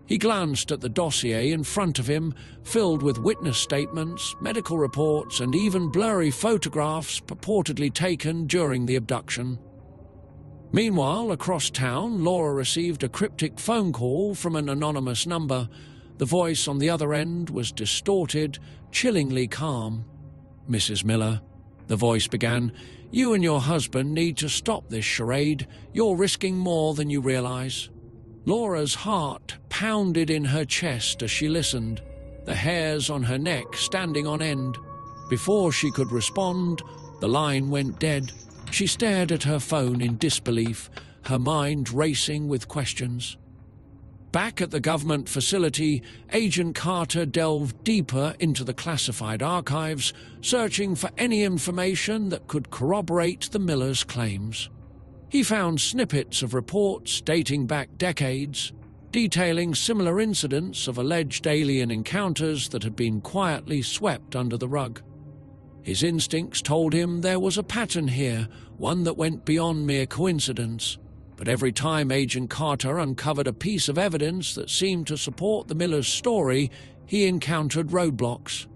He glanced at the dossier in front of him, filled with witness statements, medical reports, and even blurry photographs purportedly taken during the abduction. Meanwhile, across town, Laura received a cryptic phone call from an anonymous number. The voice on the other end was distorted, chillingly calm. "Mrs. Miller," the voice began, "you and your husband need to stop this charade. You're risking more than you realize." Laura's heart pounded in her chest as she listened, the hairs on her neck standing on end. Before she could respond, the line went dead. She stared at her phone in disbelief, her mind racing with questions. Back at the government facility, Agent Carter delved deeper into the classified archives, searching for any information that could corroborate the Millers' claims. He found snippets of reports dating back decades, detailing similar incidents of alleged alien encounters that had been quietly swept under the rug. His instincts told him there was a pattern here, one that went beyond mere coincidence. But every time Agent Carter uncovered a piece of evidence that seemed to support the Millers' story, he encountered roadblocks.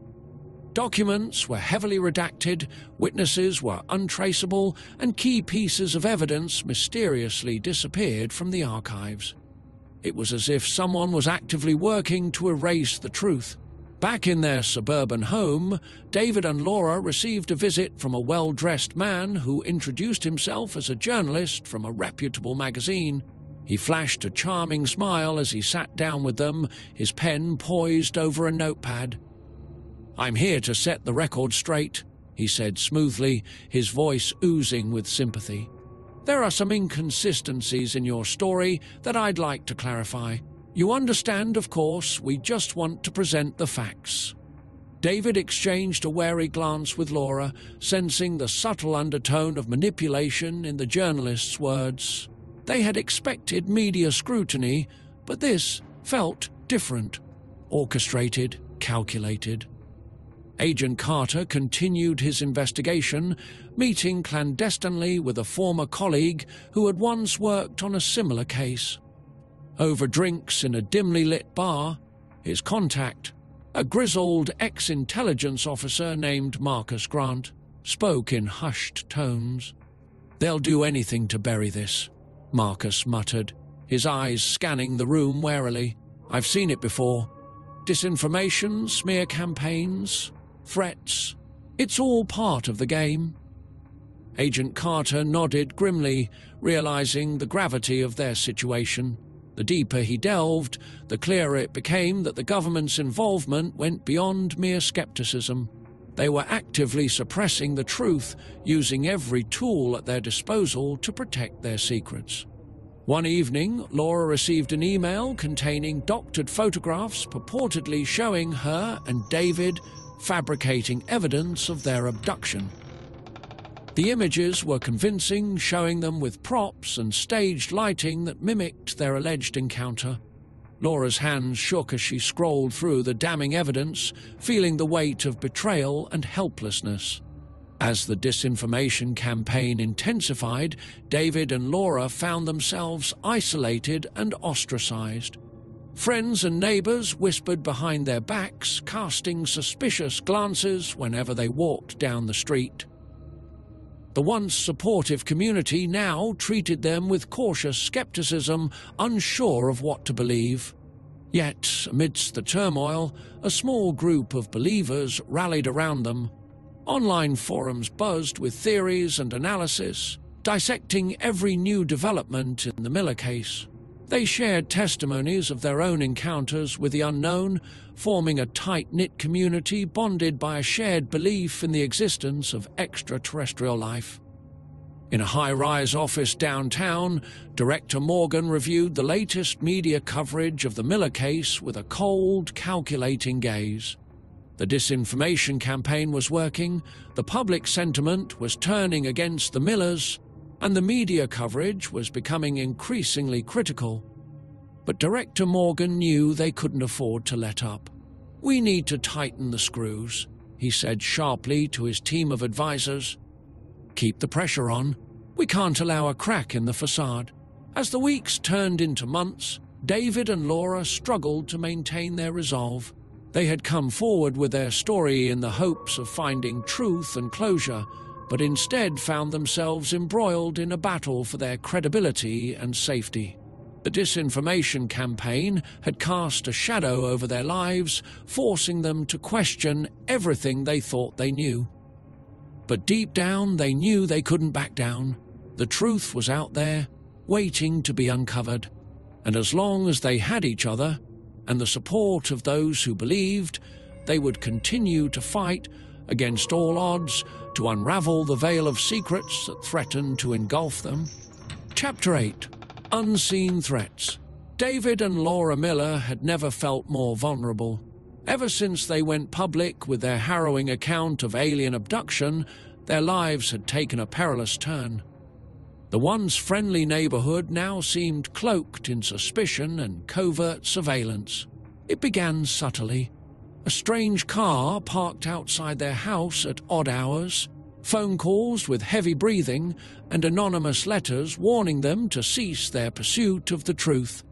Documents were heavily redacted, witnesses were untraceable, and key pieces of evidence mysteriously disappeared from the archives. It was as if someone was actively working to erase the truth. Back in their suburban home, David and Laura received a visit from a well-dressed man who introduced himself as a journalist from a reputable magazine. He flashed a charming smile as he sat down with them, his pen poised over a notepad. "I'm here to set the record straight," he said smoothly, his voice oozing with sympathy. "There are some inconsistencies in your story that I'd like to clarify. You understand, of course, we just want to present the facts." David exchanged a wary glance with Laura, sensing the subtle undertone of manipulation in the journalist's words. They had expected media scrutiny, but this felt different. Orchestrated, calculated. Agent Carter continued his investigation, meeting clandestinely with a former colleague who had once worked on a similar case. Over drinks in a dimly lit bar, his contact, a grizzled ex-intelligence officer named Marcus Grant, spoke in hushed tones. "They'll do anything to bury this," Marcus muttered, his eyes scanning the room warily. "I've seen it before. Disinformation, smear campaigns, threats. It's all part of the game." Agent Carter nodded grimly, realizing the gravity of their situation. The deeper he delved, the clearer it became that the government's involvement went beyond mere skepticism. They were actively suppressing the truth, using every tool at their disposal to protect their secrets. One evening, Laura received an email containing doctored photographs purportedly showing her and David fabricating evidence of their abduction. The images were convincing, showing them with props and staged lighting that mimicked their alleged encounter. Laura's hands shook as she scrolled through the damning evidence, feeling the weight of betrayal and helplessness. As the disinformation campaign intensified, David and Laura found themselves isolated and ostracized. Friends and neighbors whispered behind their backs, casting suspicious glances whenever they walked down the street. The once supportive community now treated them with cautious skepticism, unsure of what to believe. Yet, amidst the turmoil, a small group of believers rallied around them. Online forums buzzed with theories and analysis, dissecting every new development in the Miller case. They shared testimonies of their own encounters with the unknown, forming a tight-knit community bonded by a shared belief in the existence of extraterrestrial life. In a high-rise office downtown, Director Morgan reviewed the latest media coverage of the Miller case with a cold, calculating gaze. The disinformation campaign was working, the public sentiment was turning against the Millers, and the media coverage was becoming increasingly critical. But Director Morgan knew they couldn't afford to let up. "We need to tighten the screws," he said sharply to his team of advisors. "Keep the pressure on. We can't allow a crack in the facade." As the weeks turned into months, David and Laura struggled to maintain their resolve. They had come forward with their story in the hopes of finding truth and closure, but instead found themselves embroiled in a battle for their credibility and safety. The disinformation campaign had cast a shadow over their lives, forcing them to question everything they thought they knew. But deep down, they knew they couldn't back down. The truth was out there, waiting to be uncovered. And as long as they had each other, and the support of those who believed, they would continue to fight against all odds to unravel the veil of secrets that threatened to engulf them. Chapter 8. Unseen Threats. David and Laura Miller had never felt more vulnerable. Ever since they went public with their harrowing account of alien abduction, their lives had taken a perilous turn. The once friendly neighborhood now seemed cloaked in suspicion and covert surveillance. It began subtly. A strange car parked outside their house at odd hours, phone calls with heavy breathing, and anonymous letters warning them to cease their pursuit of the truth.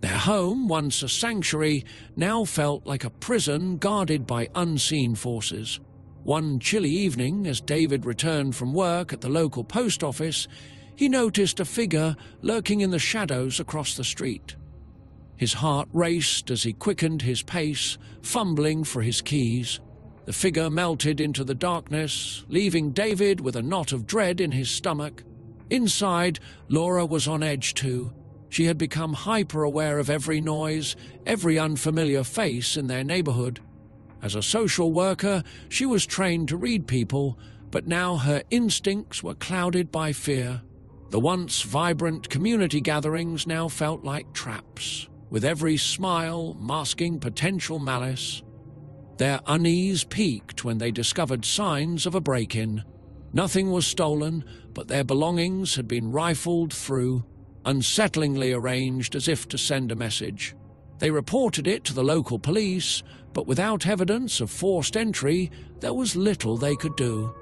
Their home, once a sanctuary, now felt like a prison guarded by unseen forces. One chilly evening, as David returned from work at the local post office, he noticed a figure lurking in the shadows across the street. His heart raced as he quickened his pace, fumbling for his keys. The figure melted into the darkness, leaving David with a knot of dread in his stomach. Inside, Laura was on edge too. She had become hyper-aware of every noise, every unfamiliar face in their neighborhood. As a social worker, she was trained to read people, but now her instincts were clouded by fear. The once vibrant community gatherings now felt like traps. with every smile masking potential malice. Their unease peaked when they discovered signs of a break-in. Nothing was stolen, but their belongings had been rifled through, unsettlingly arranged as if to send a message. They reported it to the local police, but without evidence of forced entry, there was little they could do.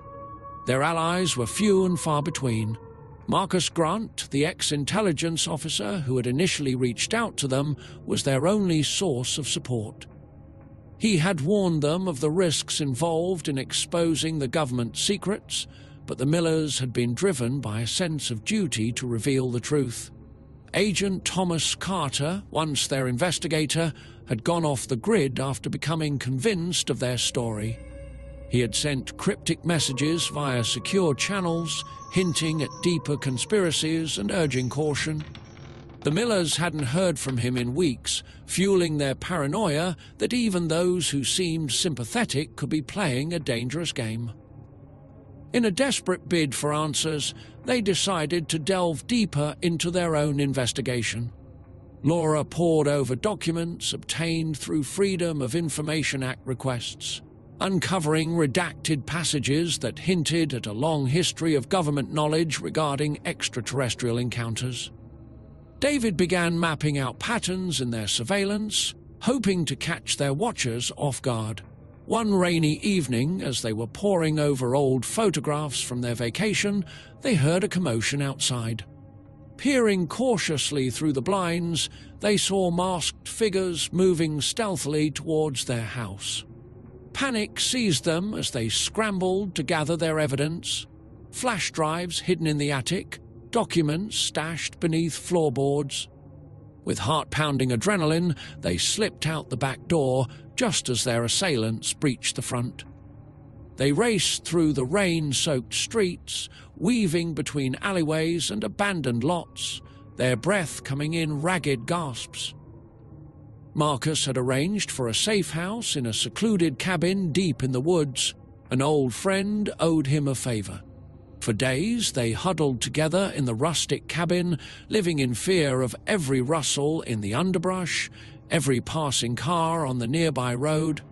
Their allies were few and far between. Marcus Grant, the ex-intelligence officer who had initially reached out to them, was their only source of support. He had warned them of the risks involved in exposing the government secrets, but the Millers had been driven by a sense of duty to reveal the truth. Agent Thomas Carter, once their investigator, had gone off the grid after becoming convinced of their story. He had sent cryptic messages via secure channels, hinting at deeper conspiracies and urging caution. The Millers hadn't heard from him in weeks, fueling their paranoia that even those who seemed sympathetic could be playing a dangerous game. In a desperate bid for answers, they decided to delve deeper into their own investigation. Laura pored over documents obtained through Freedom of Information Act requests, uncovering redacted passages that hinted at a long history of government knowledge regarding extraterrestrial encounters. David began mapping out patterns in their surveillance, hoping to catch their watchers off guard. One rainy evening, as they were poring over old photographs from their vacation, they heard a commotion outside. Peering cautiously through the blinds, they saw masked figures moving stealthily towards their house. Panic seized them as they scrambled to gather their evidence. Flash drives hidden in the attic, documents stashed beneath floorboards. With heart-pounding adrenaline, they slipped out the back door just as their assailants breached the front. They raced through the rain-soaked streets, weaving between alleyways and abandoned lots, their breath coming in ragged gasps. Marcus had arranged for a safe house in a secluded cabin deep in the woods. An old friend owed him a favor. For days they huddled together in the rustic cabin, living in fear of every rustle in the underbrush, every passing car on the nearby road.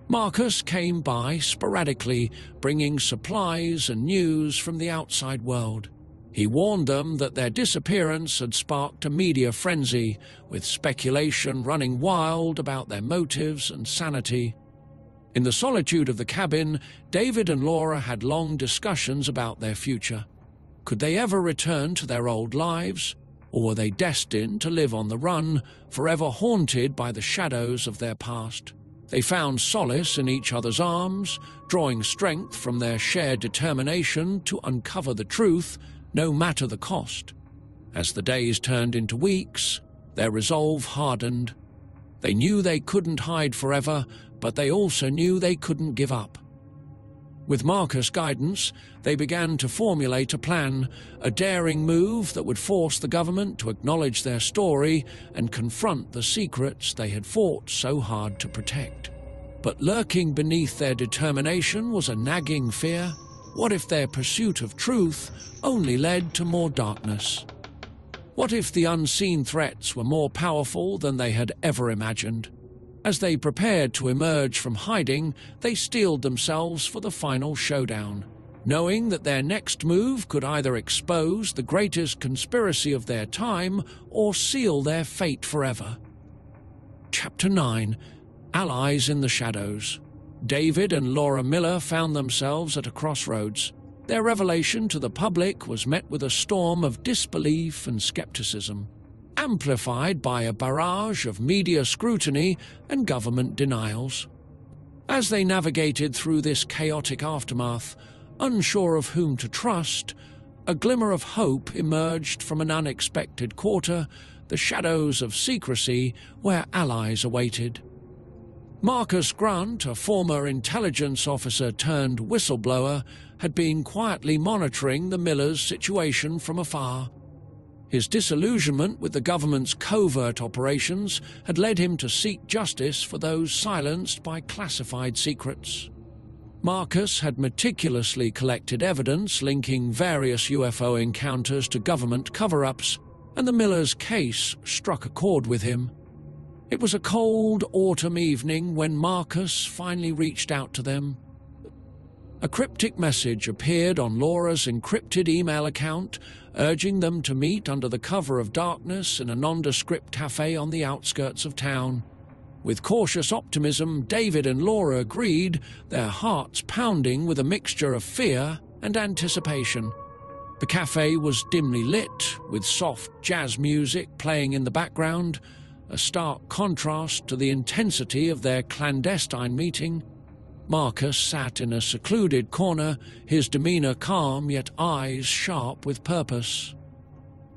Marcus came by sporadically, bringing supplies and news from the outside world. He warned them that their disappearance had sparked a media frenzy, with speculation running wild about their motives and sanity. In the solitude of the cabin, David and Laura had long discussions about their future. Could they ever return to their old lives, or were they destined to live on the run, forever haunted by the shadows of their past? They found solace in each other's arms, drawing strength from their shared determination to uncover the truth, no matter the cost. As the days turned into weeks, their resolve hardened. They knew they couldn't hide forever, but they also knew they couldn't give up. With Marcus' guidance, they began to formulate a plan, a daring move that would force the government to acknowledge their story and confront the secrets they had fought so hard to protect. But lurking beneath their determination was a nagging fear. What if their pursuit of truth only led to more darkness? What if the unseen threats were more powerful than they had ever imagined? As they prepared to emerge from hiding, they steeled themselves for the final showdown, knowing that their next move could either expose the greatest conspiracy of their time or seal their fate forever. Chapter 9. Allies in the Shadows. David and Laura Miller found themselves at a crossroads. Their revelation to the public was met with a storm of disbelief and skepticism, amplified by a barrage of media scrutiny and government denials. As they navigated through this chaotic aftermath, unsure of whom to trust, a glimmer of hope emerged from an unexpected quarter, the shadows of secrecy where allies awaited. Marcus Grant, a former intelligence officer turned whistleblower, had been quietly monitoring the Millers' situation from afar. His disillusionment with the government's covert operations had led him to seek justice for those silenced by classified secrets. Marcus had meticulously collected evidence linking various UFO encounters to government cover-ups, and the Millers' case struck a chord with him. It was a cold autumn evening when Marcus finally reached out to them. A cryptic message appeared on Laura's encrypted email account, urging them to meet under the cover of darkness in a nondescript cafe on the outskirts of town. With cautious optimism, David and Laura agreed, their hearts pounding with a mixture of fear and anticipation. The cafe was dimly lit, with soft jazz music playing in the background, a stark contrast to the intensity of their clandestine meeting. Marcus sat in a secluded corner, his demeanor calm yet eyes sharp with purpose.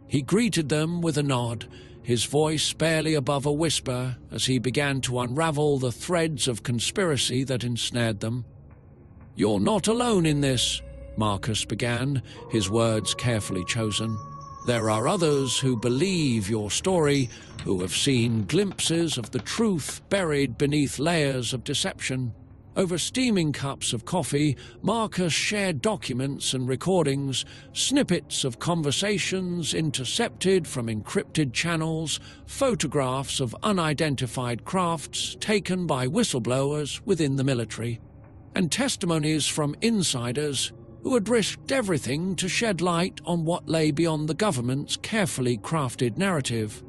He greeted them with a nod, his voice barely above a whisper as he began to unravel the threads of conspiracy that ensnared them. "You're not alone in this," Marcus began, his words carefully chosen. "There are others who believe your story, who have seen glimpses of the truth buried beneath layers of deception." Over steaming cups of coffee, Marcus shared documents and recordings, snippets of conversations intercepted from encrypted channels, photographs of unidentified crafts taken by whistleblowers within the military, and testimonies from insiders who had risked everything to shed light on what lay beyond the government's carefully crafted narrative.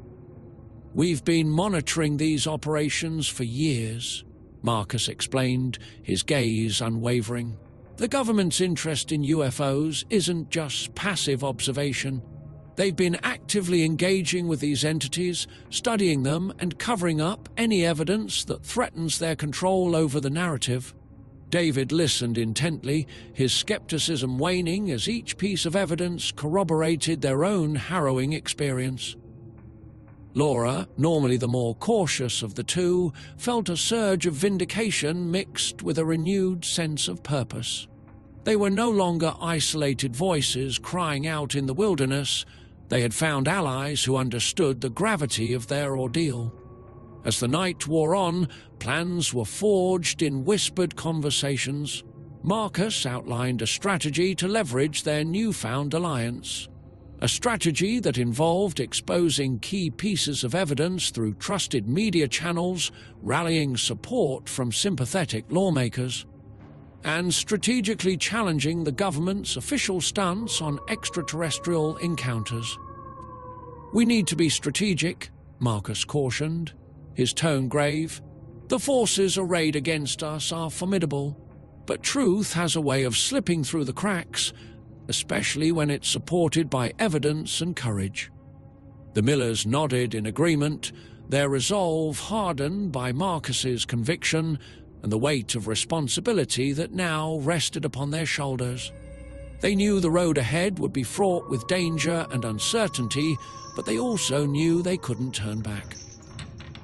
"We've been monitoring these operations for years," Marcus explained, his gaze unwavering. "The government's interest in UFOs isn't just passive observation. They've been actively engaging with these entities, studying them and covering up any evidence that threatens their control over the narrative." David listened intently, his skepticism waning as each piece of evidence corroborated their own harrowing experience. Laura, normally the more cautious of the two, felt a surge of vindication mixed with a renewed sense of purpose. They were no longer isolated voices crying out in the wilderness. They had found allies who understood the gravity of their ordeal. As the night wore on, plans were forged in whispered conversations. Marcus outlined a strategy to leverage their newfound alliance. A strategy that involved exposing key pieces of evidence through trusted media channels, rallying support from sympathetic lawmakers, and strategically challenging the government's official stance on extraterrestrial encounters. "We need to be strategic," Marcus cautioned, his tone grave. "The forces arrayed against us are formidable, but truth has a way of slipping through the cracks, especially when it's supported by evidence and courage." The Millers nodded in agreement, their resolve hardened by Marcus's conviction and the weight of responsibility that now rested upon their shoulders. They knew the road ahead would be fraught with danger and uncertainty, but they also knew they couldn't turn back.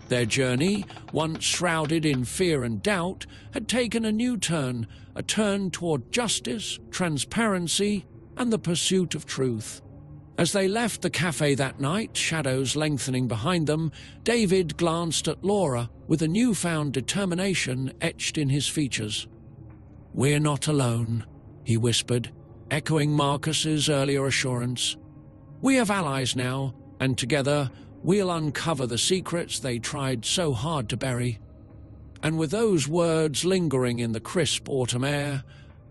Their journey, once shrouded in fear and doubt, had taken a new turn, a turn toward justice, transparency, and the pursuit of truth. As they left the cafe that night, shadows lengthening behind them, David glanced at Laura with a newfound determination etched in his features. "We're not alone," he whispered, echoing Marcus's earlier assurance. "We have allies now, and together we'll uncover the secrets they tried so hard to bury." And with those words lingering in the crisp autumn air,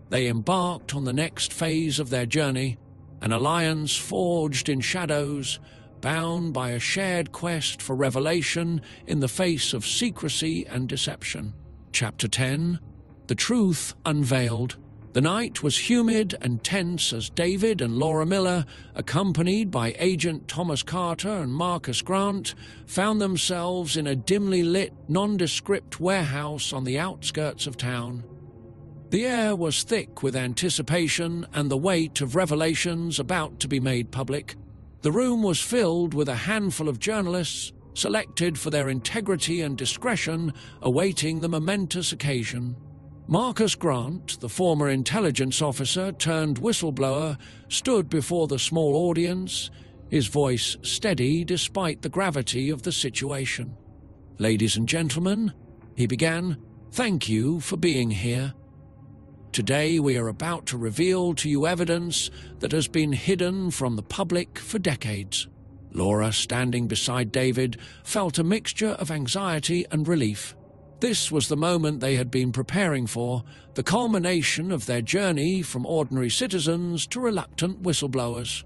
they embarked on the next phase of their journey, an alliance forged in shadows, bound by a shared quest for revelation in the face of secrecy and deception. Chapter 10. The Truth Unveiled. The night was humid and tense as David and Laura Miller, accompanied by Agent Thomas Carter and Marcus Grant, found themselves in a dimly lit, nondescript warehouse on the outskirts of town. The air was thick with anticipation and the weight of revelations about to be made public. The room was filled with a handful of journalists, selected for their integrity and discretion, awaiting the momentous occasion. Marcus Grant, the former intelligence officer turned whistleblower, stood before the small audience, his voice steady despite the gravity of the situation. "Ladies and gentlemen," he began, "thank you for being here. Today we are about to reveal to you evidence that has been hidden from the public for decades. Laura, standing beside David, felt a mixture of anxiety and relief. This was the moment they had been preparing for, the culmination of their journey from ordinary citizens to reluctant whistleblowers.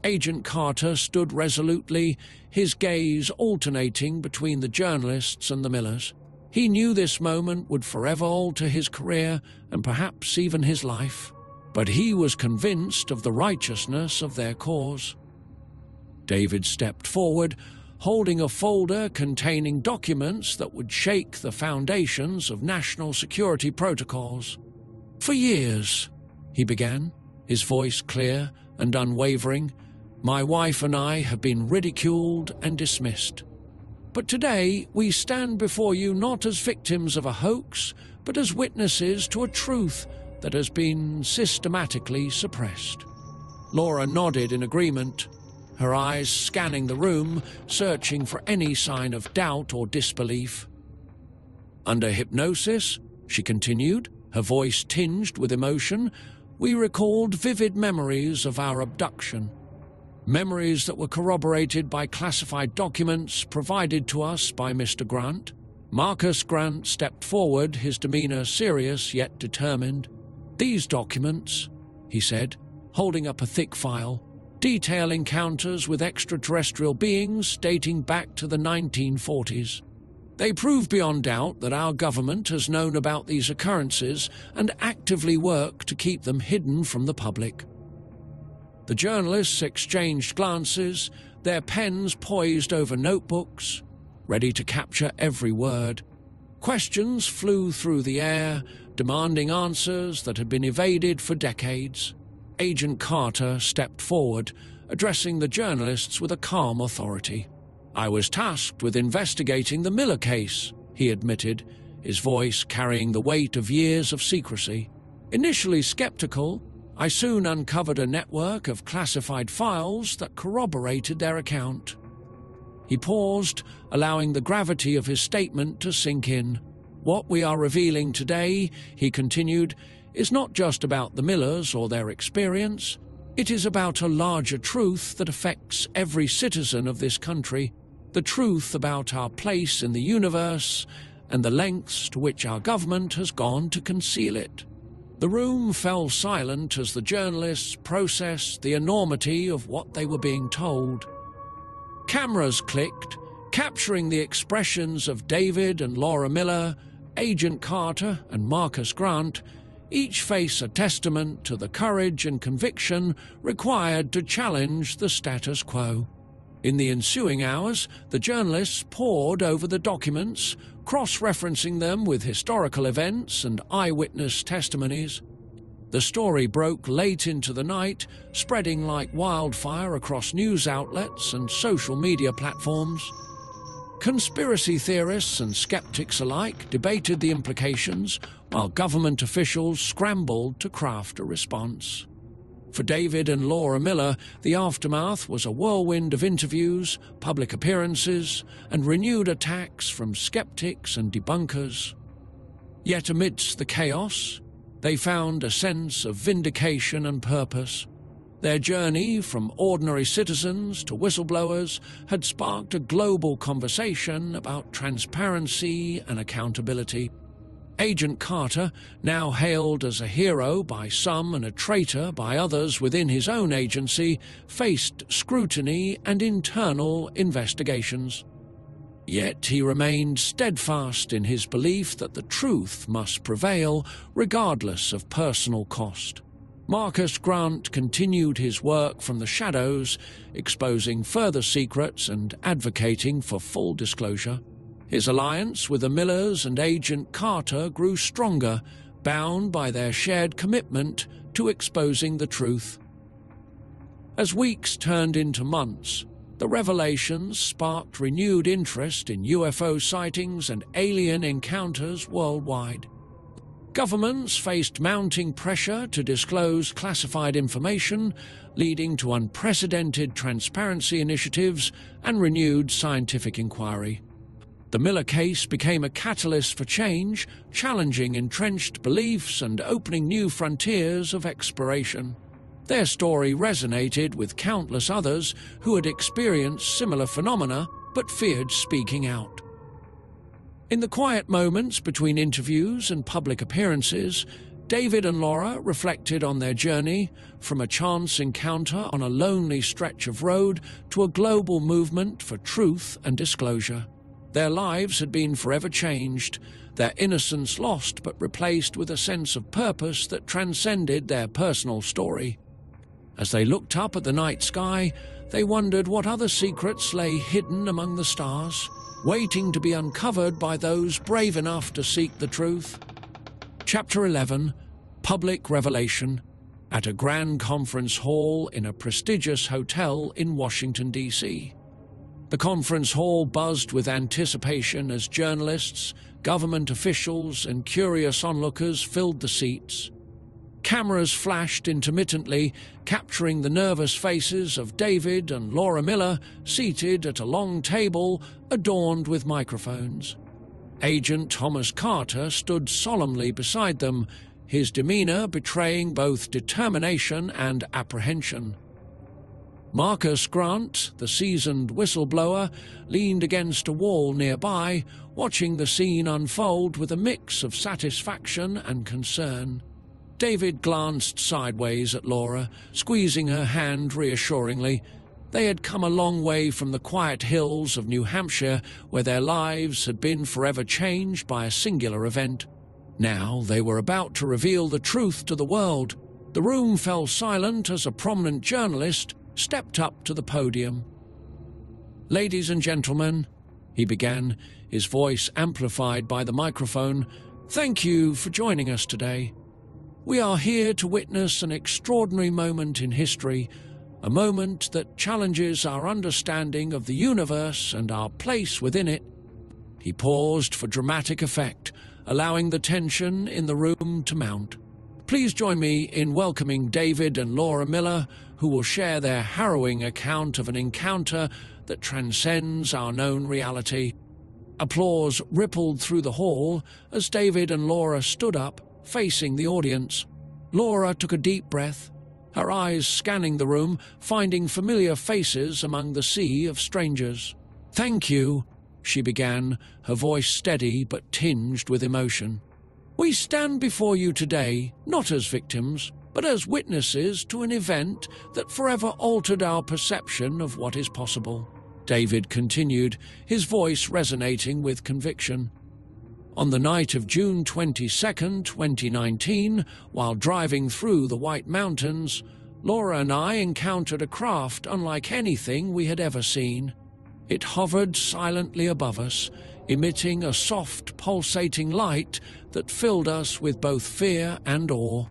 Agent Carter stood resolutely, his gaze alternating between the journalists and the Millers. He knew this moment would forever alter his career and perhaps even his life, but he was convinced of the righteousness of their cause. David stepped forward, holding a folder containing documents that would shake the foundations of national security protocols. "For years," he began, his voice clear and unwavering, "my wife and I have been ridiculed and dismissed. But today we stand before you not as victims of a hoax, but as witnesses to a truth that has been systematically suppressed." Laura nodded in agreement, her eyes scanning the room, searching for any sign of doubt or disbelief. "Under hypnosis," she continued, her voice tinged with emotion, "we recalled vivid memories of our abduction. Memories that were corroborated by classified documents provided to us by Mr. Grant." Marcus Grant stepped forward, his demeanor serious yet determined. "These documents," he said, holding up a thick file, "detail encounters with extraterrestrial beings dating back to the 1940s. They prove beyond doubt that our government has known about these occurrences and actively work to keep them hidden from the public." The journalists exchanged glances, their pens poised over notebooks, ready to capture every word. Questions flew through the air, demanding answers that had been evaded for decades. Agent Carter stepped forward, addressing the journalists with a calm authority. "I was tasked with investigating the Miller case," he admitted, his voice carrying the weight of years of secrecy. "Initially skeptical, I soon uncovered a network of classified files that corroborated their account." He paused, allowing the gravity of his statement to sink in. "What we are revealing today," he continued, "is not just about the Millers or their experience. It is about a larger truth that affects every citizen of this country, the truth about our place in the universe and the lengths to which our government has gone to conceal it." The room fell silent as the journalists processed the enormity of what they were being told. Cameras clicked, capturing the expressions of David and Laura Miller, Agent Carter and Marcus Grant, each face a testament to the courage and conviction required to challenge the status quo. In the ensuing hours, the journalists pored over the documents, cross-referencing them with historical events and eyewitness testimonies. The story broke late into the night, spreading like wildfire across news outlets and social media platforms. Conspiracy theorists and skeptics alike debated the implications, while government officials scrambled to craft a response. For David and Laura Miller, the aftermath was a whirlwind of interviews, public appearances, and renewed attacks from skeptics and debunkers. Yet amidst the chaos, they found a sense of vindication and purpose. Their journey from ordinary citizens to whistleblowers had sparked a global conversation about transparency and accountability. Agent Carter, now hailed as a hero by some and a traitor by others within his own agency, faced scrutiny and internal investigations. Yet he remained steadfast in his belief that the truth must prevail regardless of personal cost. Marcus Grant continued his work from the shadows, exposing further secrets and advocating for full disclosure. His alliance with the Millers and Agent Carter grew stronger, bound by their shared commitment to exposing the truth. As weeks turned into months, the revelations sparked renewed interest in UFO sightings and alien encounters worldwide. Governments faced mounting pressure to disclose classified information, leading to unprecedented transparency initiatives and renewed scientific inquiry. The Miller case became a catalyst for change, challenging entrenched beliefs and opening new frontiers of exploration. Their story resonated with countless others who had experienced similar phenomena but feared speaking out. In the quiet moments between interviews and public appearances, David and Laura reflected on their journey from a chance encounter on a lonely stretch of road to a global movement for truth and disclosure. Their lives had been forever changed, their innocence lost but replaced with a sense of purpose that transcended their personal story. As they looked up at the night sky, they wondered what other secrets lay hidden among the stars, waiting to be uncovered by those brave enough to seek the truth. Chapter 11, Public Revelation, at a grand conference hall in a prestigious hotel in Washington, D.C. The conference hall buzzed with anticipation as journalists, government officials, and curious onlookers filled the seats. Cameras flashed intermittently, capturing the nervous faces of David and Laura Miller seated at a long table adorned with microphones. Agent Thomas Carter stood solemnly beside them, his demeanor betraying both determination and apprehension. Marcus Grant, the seasoned whistleblower, leaned against a wall nearby, watching the scene unfold with a mix of satisfaction and concern. David glanced sideways at Laura, squeezing her hand reassuringly. They had come a long way from the quiet hills of New Hampshire, where their lives had been forever changed by a singular event. Now they were about to reveal the truth to the world. The room fell silent as a prominent journalist stepped up to the podium. "Ladies and gentlemen," he began, his voice amplified by the microphone, "thank you for joining us today. We are here to witness an extraordinary moment in history, a moment that challenges our understanding of the universe and our place within it." He paused for dramatic effect, allowing the tension in the room to mount. Please join me in welcoming David and Laura Miller, who will share their harrowing account of an encounter that transcends our known reality. Applause rippled through the hall as David and Laura stood up, facing the audience. Laura took a deep breath, her eyes scanning the room, finding familiar faces among the sea of strangers. "Thank you," she began, her voice steady but tinged with emotion. "We stand before you today, not as victims, but as witnesses to an event that forever altered our perception of what is possible." David continued, his voice resonating with conviction. "On the night of June 22, 2019, while driving through the White Mountains, Laura and I encountered a craft unlike anything we had ever seen. It hovered silently above us, emitting a soft, pulsating light that filled us with both fear and awe."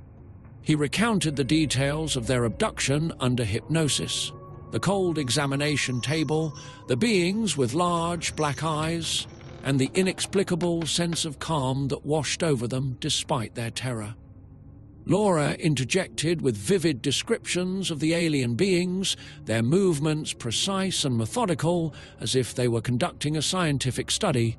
He recounted the details of their abduction under hypnosis. The cold examination table, the beings with large black eyes, and the inexplicable sense of calm that washed over them despite their terror. Laura interjected with vivid descriptions of the alien beings, their movements precise and methodical, as if they were conducting a scientific study.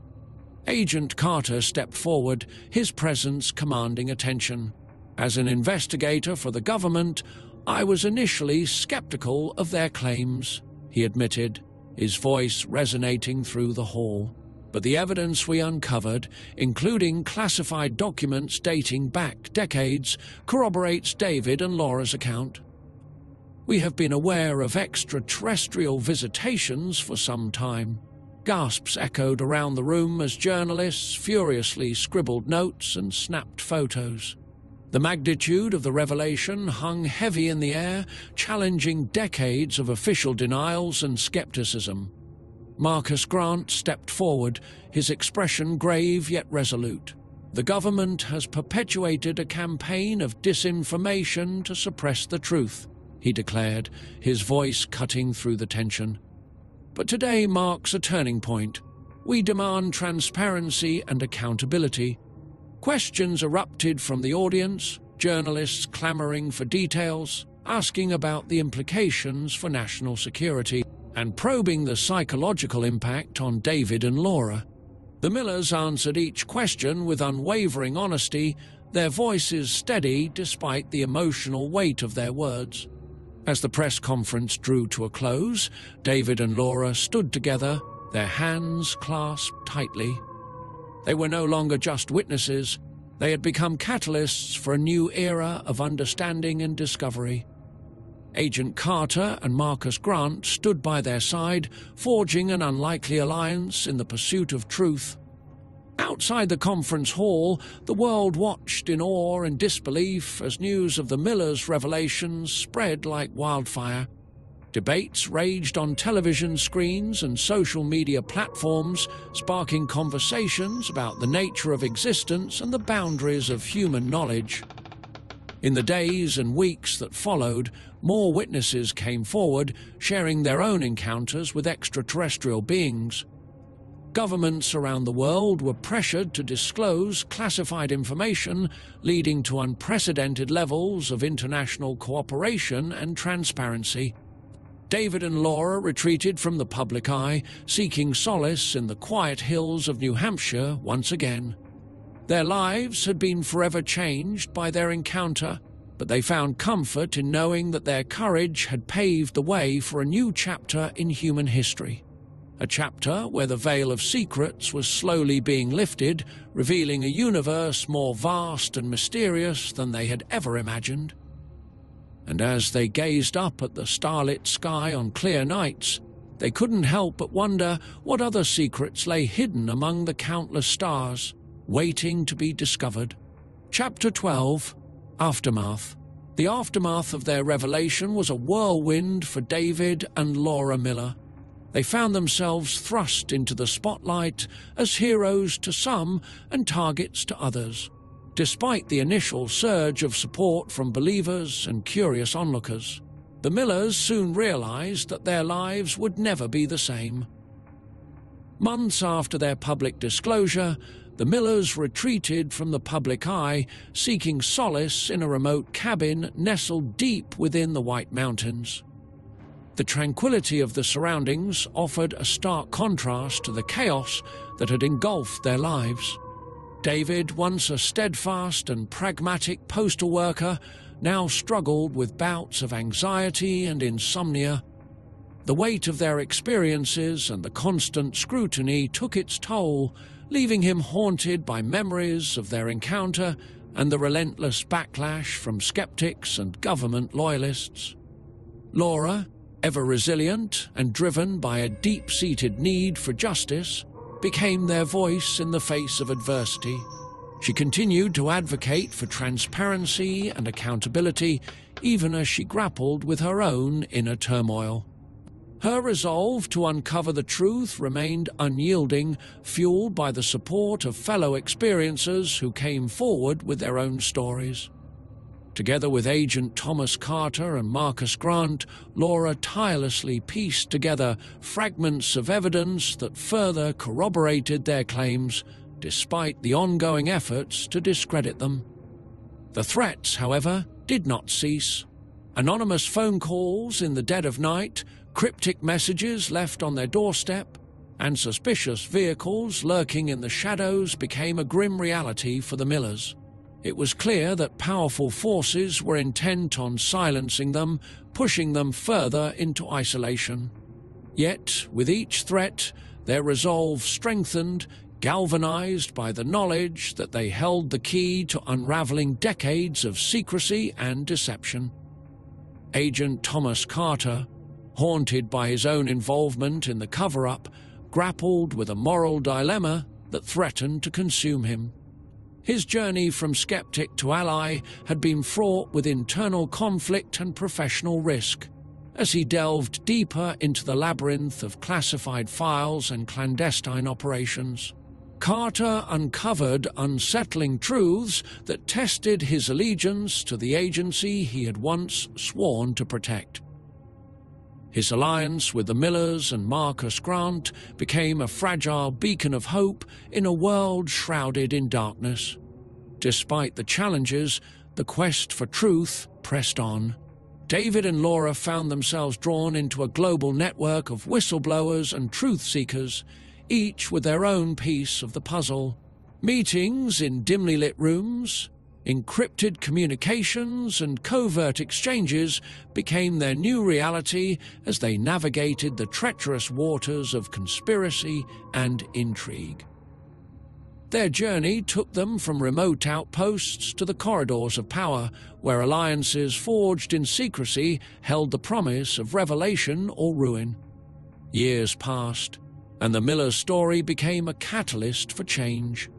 Agent Carter stepped forward, his presence commanding attention. "As an investigator for the government, I was initially skeptical of their claims," he admitted, his voice resonating through the hall. "But the evidence we uncovered, including classified documents dating back decades, corroborates David and Laura's account. We have been aware of extraterrestrial visitations for some time." Gasps echoed around the room as journalists furiously scribbled notes and snapped photos. The magnitude of the revelation hung heavy in the air, challenging decades of official denials and skepticism. Marcus Grant stepped forward, his expression grave yet resolute. "The government has perpetuated a campaign of disinformation to suppress the truth," he declared, his voice cutting through the tension. "But today marks a turning point. We demand transparency and accountability." Questions erupted from the audience, journalists clamoring for details, asking about the implications for national security, and probing the psychological impact on David and Laura. The Millers answered each question with unwavering honesty, their voices steady despite the emotional weight of their words. As the press conference drew to a close, David and Laura stood together, their hands clasped tightly. They were no longer just witnesses. They had become catalysts for a new era of understanding and discovery. Agent Carter and Marcus Grant stood by their side, forging an unlikely alliance in the pursuit of truth. Outside the conference hall, the world watched in awe and disbelief as news of the Millers' revelations spread like wildfire. Debates raged on television screens and social media platforms, sparking conversations about the nature of existence and the boundaries of human knowledge. In the days and weeks that followed, more witnesses came forward, sharing their own encounters with extraterrestrial beings. Governments around the world were pressured to disclose classified information, leading to unprecedented levels of international cooperation and transparency. David and Laura retreated from the public eye, seeking solace in the quiet hills of New Hampshire once again. Their lives had been forever changed by their encounter, but they found comfort in knowing that their courage had paved the way for a new chapter in human history. A chapter where the veil of secrets was slowly being lifted, revealing a universe more vast and mysterious than they had ever imagined. And as they gazed up at the starlit sky on clear nights, they couldn't help but wonder what other secrets lay hidden among the countless stars, waiting to be discovered. Chapter 12, Aftermath. The aftermath of their revelation was a whirlwind for David and Laura Miller. They found themselves thrust into the spotlight as heroes to some and targets to others. Despite the initial surge of support from believers and curious onlookers, the Millers soon realized that their lives would never be the same. Months after their public disclosure, the Millers retreated from the public eye, seeking solace in a remote cabin nestled deep within the White Mountains. The tranquility of the surroundings offered a stark contrast to the chaos that had engulfed their lives. David, once a steadfast and pragmatic postal worker, now struggled with bouts of anxiety and insomnia. The weight of their experiences and the constant scrutiny took its toll, leaving him haunted by memories of their encounter and the relentless backlash from skeptics and government loyalists. Laura, ever resilient and driven by a deep-seated need for justice, became their voice in the face of adversity. She continued to advocate for transparency and accountability, even as she grappled with her own inner turmoil. Her resolve to uncover the truth remained unyielding, fueled by the support of fellow experiencers who came forward with their own stories. Together with Agent Thomas Carter and Marcus Grant, Laura tirelessly pieced together fragments of evidence that further corroborated their claims, despite the ongoing efforts to discredit them. The threats, however, did not cease. Anonymous phone calls in the dead of night, cryptic messages left on their doorstep, and suspicious vehicles lurking in the shadows became a grim reality for the Millers. It was clear that powerful forces were intent on silencing them, pushing them further into isolation. Yet, with each threat, their resolve strengthened, galvanized by the knowledge that they held the key to unraveling decades of secrecy and deception. Agent Thomas Carter, haunted by his own involvement in the cover-up, grappled with a moral dilemma that threatened to consume him. His journey from skeptic to ally had been fraught with internal conflict and professional risk. As he delved deeper into the labyrinth of classified files and clandestine operations, Carter uncovered unsettling truths that tested his allegiance to the agency he had once sworn to protect. His alliance with the Millers and Marcus Grant became a fragile beacon of hope in a world shrouded in darkness. Despite the challenges, the quest for truth pressed on. David and Laura found themselves drawn into a global network of whistleblowers and truth-seekers, each with their own piece of the puzzle. Meetings in dimly lit rooms, Encrypted communications and covert exchanges became their new reality as they navigated the treacherous waters of conspiracy and intrigue. Their journey took them from remote outposts to the corridors of power, where alliances forged in secrecy held the promise of revelation or ruin. Years passed, and the Miller story became a catalyst for change.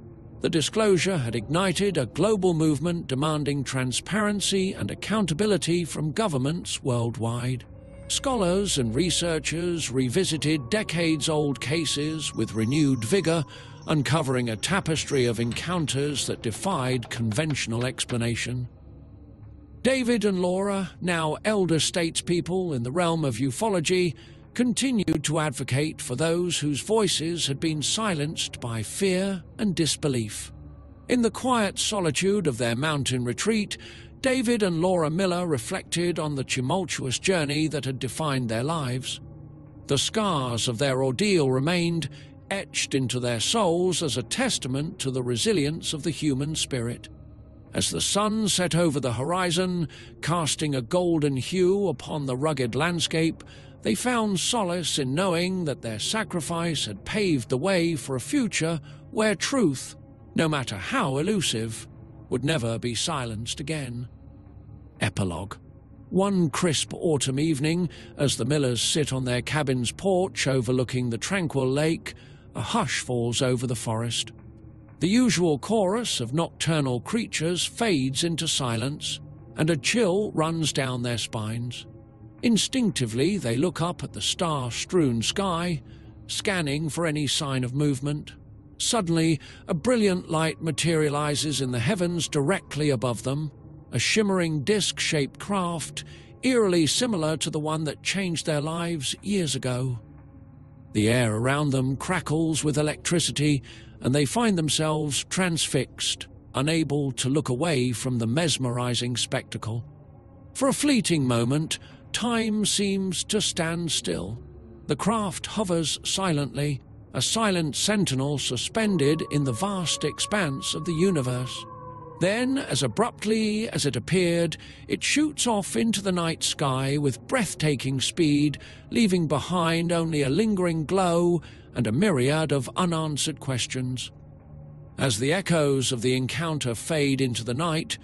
The disclosure had ignited a global movement demanding transparency and accountability from governments worldwide. Scholars and researchers revisited decades-old cases with renewed vigor, uncovering a tapestry of encounters that defied conventional explanation. David and Laura, now elder statespeople in the realm of ufology, continued to advocate for those whose voices had been silenced by fear and disbelief. In the quiet solitude of their mountain retreat, David and Laura Miller reflected on the tumultuous journey that had defined their lives. The scars of their ordeal remained, etched into their souls as a testament to the resilience of the human spirit. As the sun set over the horizon, casting a golden hue upon the rugged landscape, they found solace in knowing that their sacrifice had paved the way for a future where truth, no matter how elusive, would never be silenced again. Epilogue. One crisp autumn evening, as the Millers sit on their cabin's porch overlooking the tranquil lake, a hush falls over the forest. The usual chorus of nocturnal creatures fades into silence, and a chill runs down their spines. Instinctively, they look up at the star-strewn sky, scanning for any sign of movement. Suddenly, a brilliant light materializes in the heavens directly above them, a shimmering disc-shaped craft, eerily similar to the one that changed their lives years ago. The air around them crackles with electricity, and they find themselves transfixed, unable to look away from the mesmerizing spectacle. For a fleeting moment, time seems to stand still. The craft hovers silently, a silent sentinel suspended in the vast expanse of the universe. Then, as abruptly as it appeared, it shoots off into the night sky with breathtaking speed, leaving behind only a lingering glow and a myriad of unanswered questions. As the echoes of the encounter fade into the night,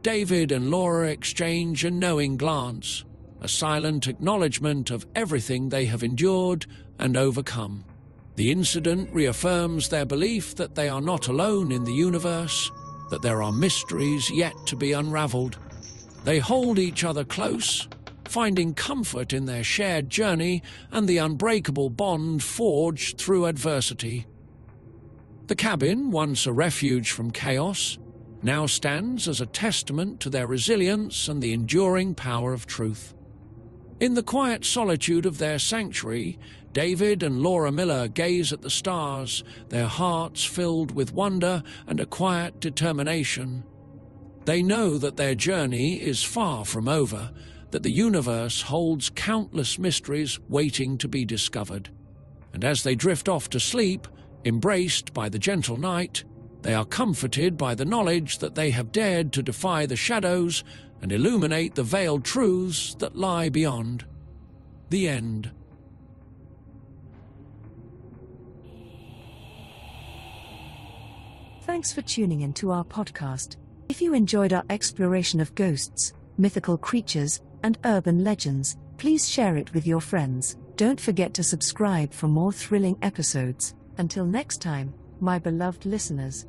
David and Laura exchange a knowing glance, a silent acknowledgement of everything they have endured and overcome. The incident reaffirms their belief that they are not alone in the universe, that there are mysteries yet to be unraveled. They hold each other close, finding comfort in their shared journey and the unbreakable bond forged through adversity. The cabin, once a refuge from chaos, now stands as a testament to their resilience and the enduring power of truth. In the quiet solitude of their sanctuary, David and Laura Miller gaze at the stars, their hearts filled with wonder and a quiet determination. They know that their journey is far from over, that the universe holds countless mysteries waiting to be discovered. And as they drift off to sleep, embraced by the gentle night, they are comforted by the knowledge that they have dared to defy the shadows and illuminate the veiled truths that lie beyond. The end. Thanks for tuning in to our podcast. If you enjoyed our exploration of ghosts, mythical creatures, and urban legends, please share it with your friends. Don't forget to subscribe for more thrilling episodes. Until next time, my beloved listeners.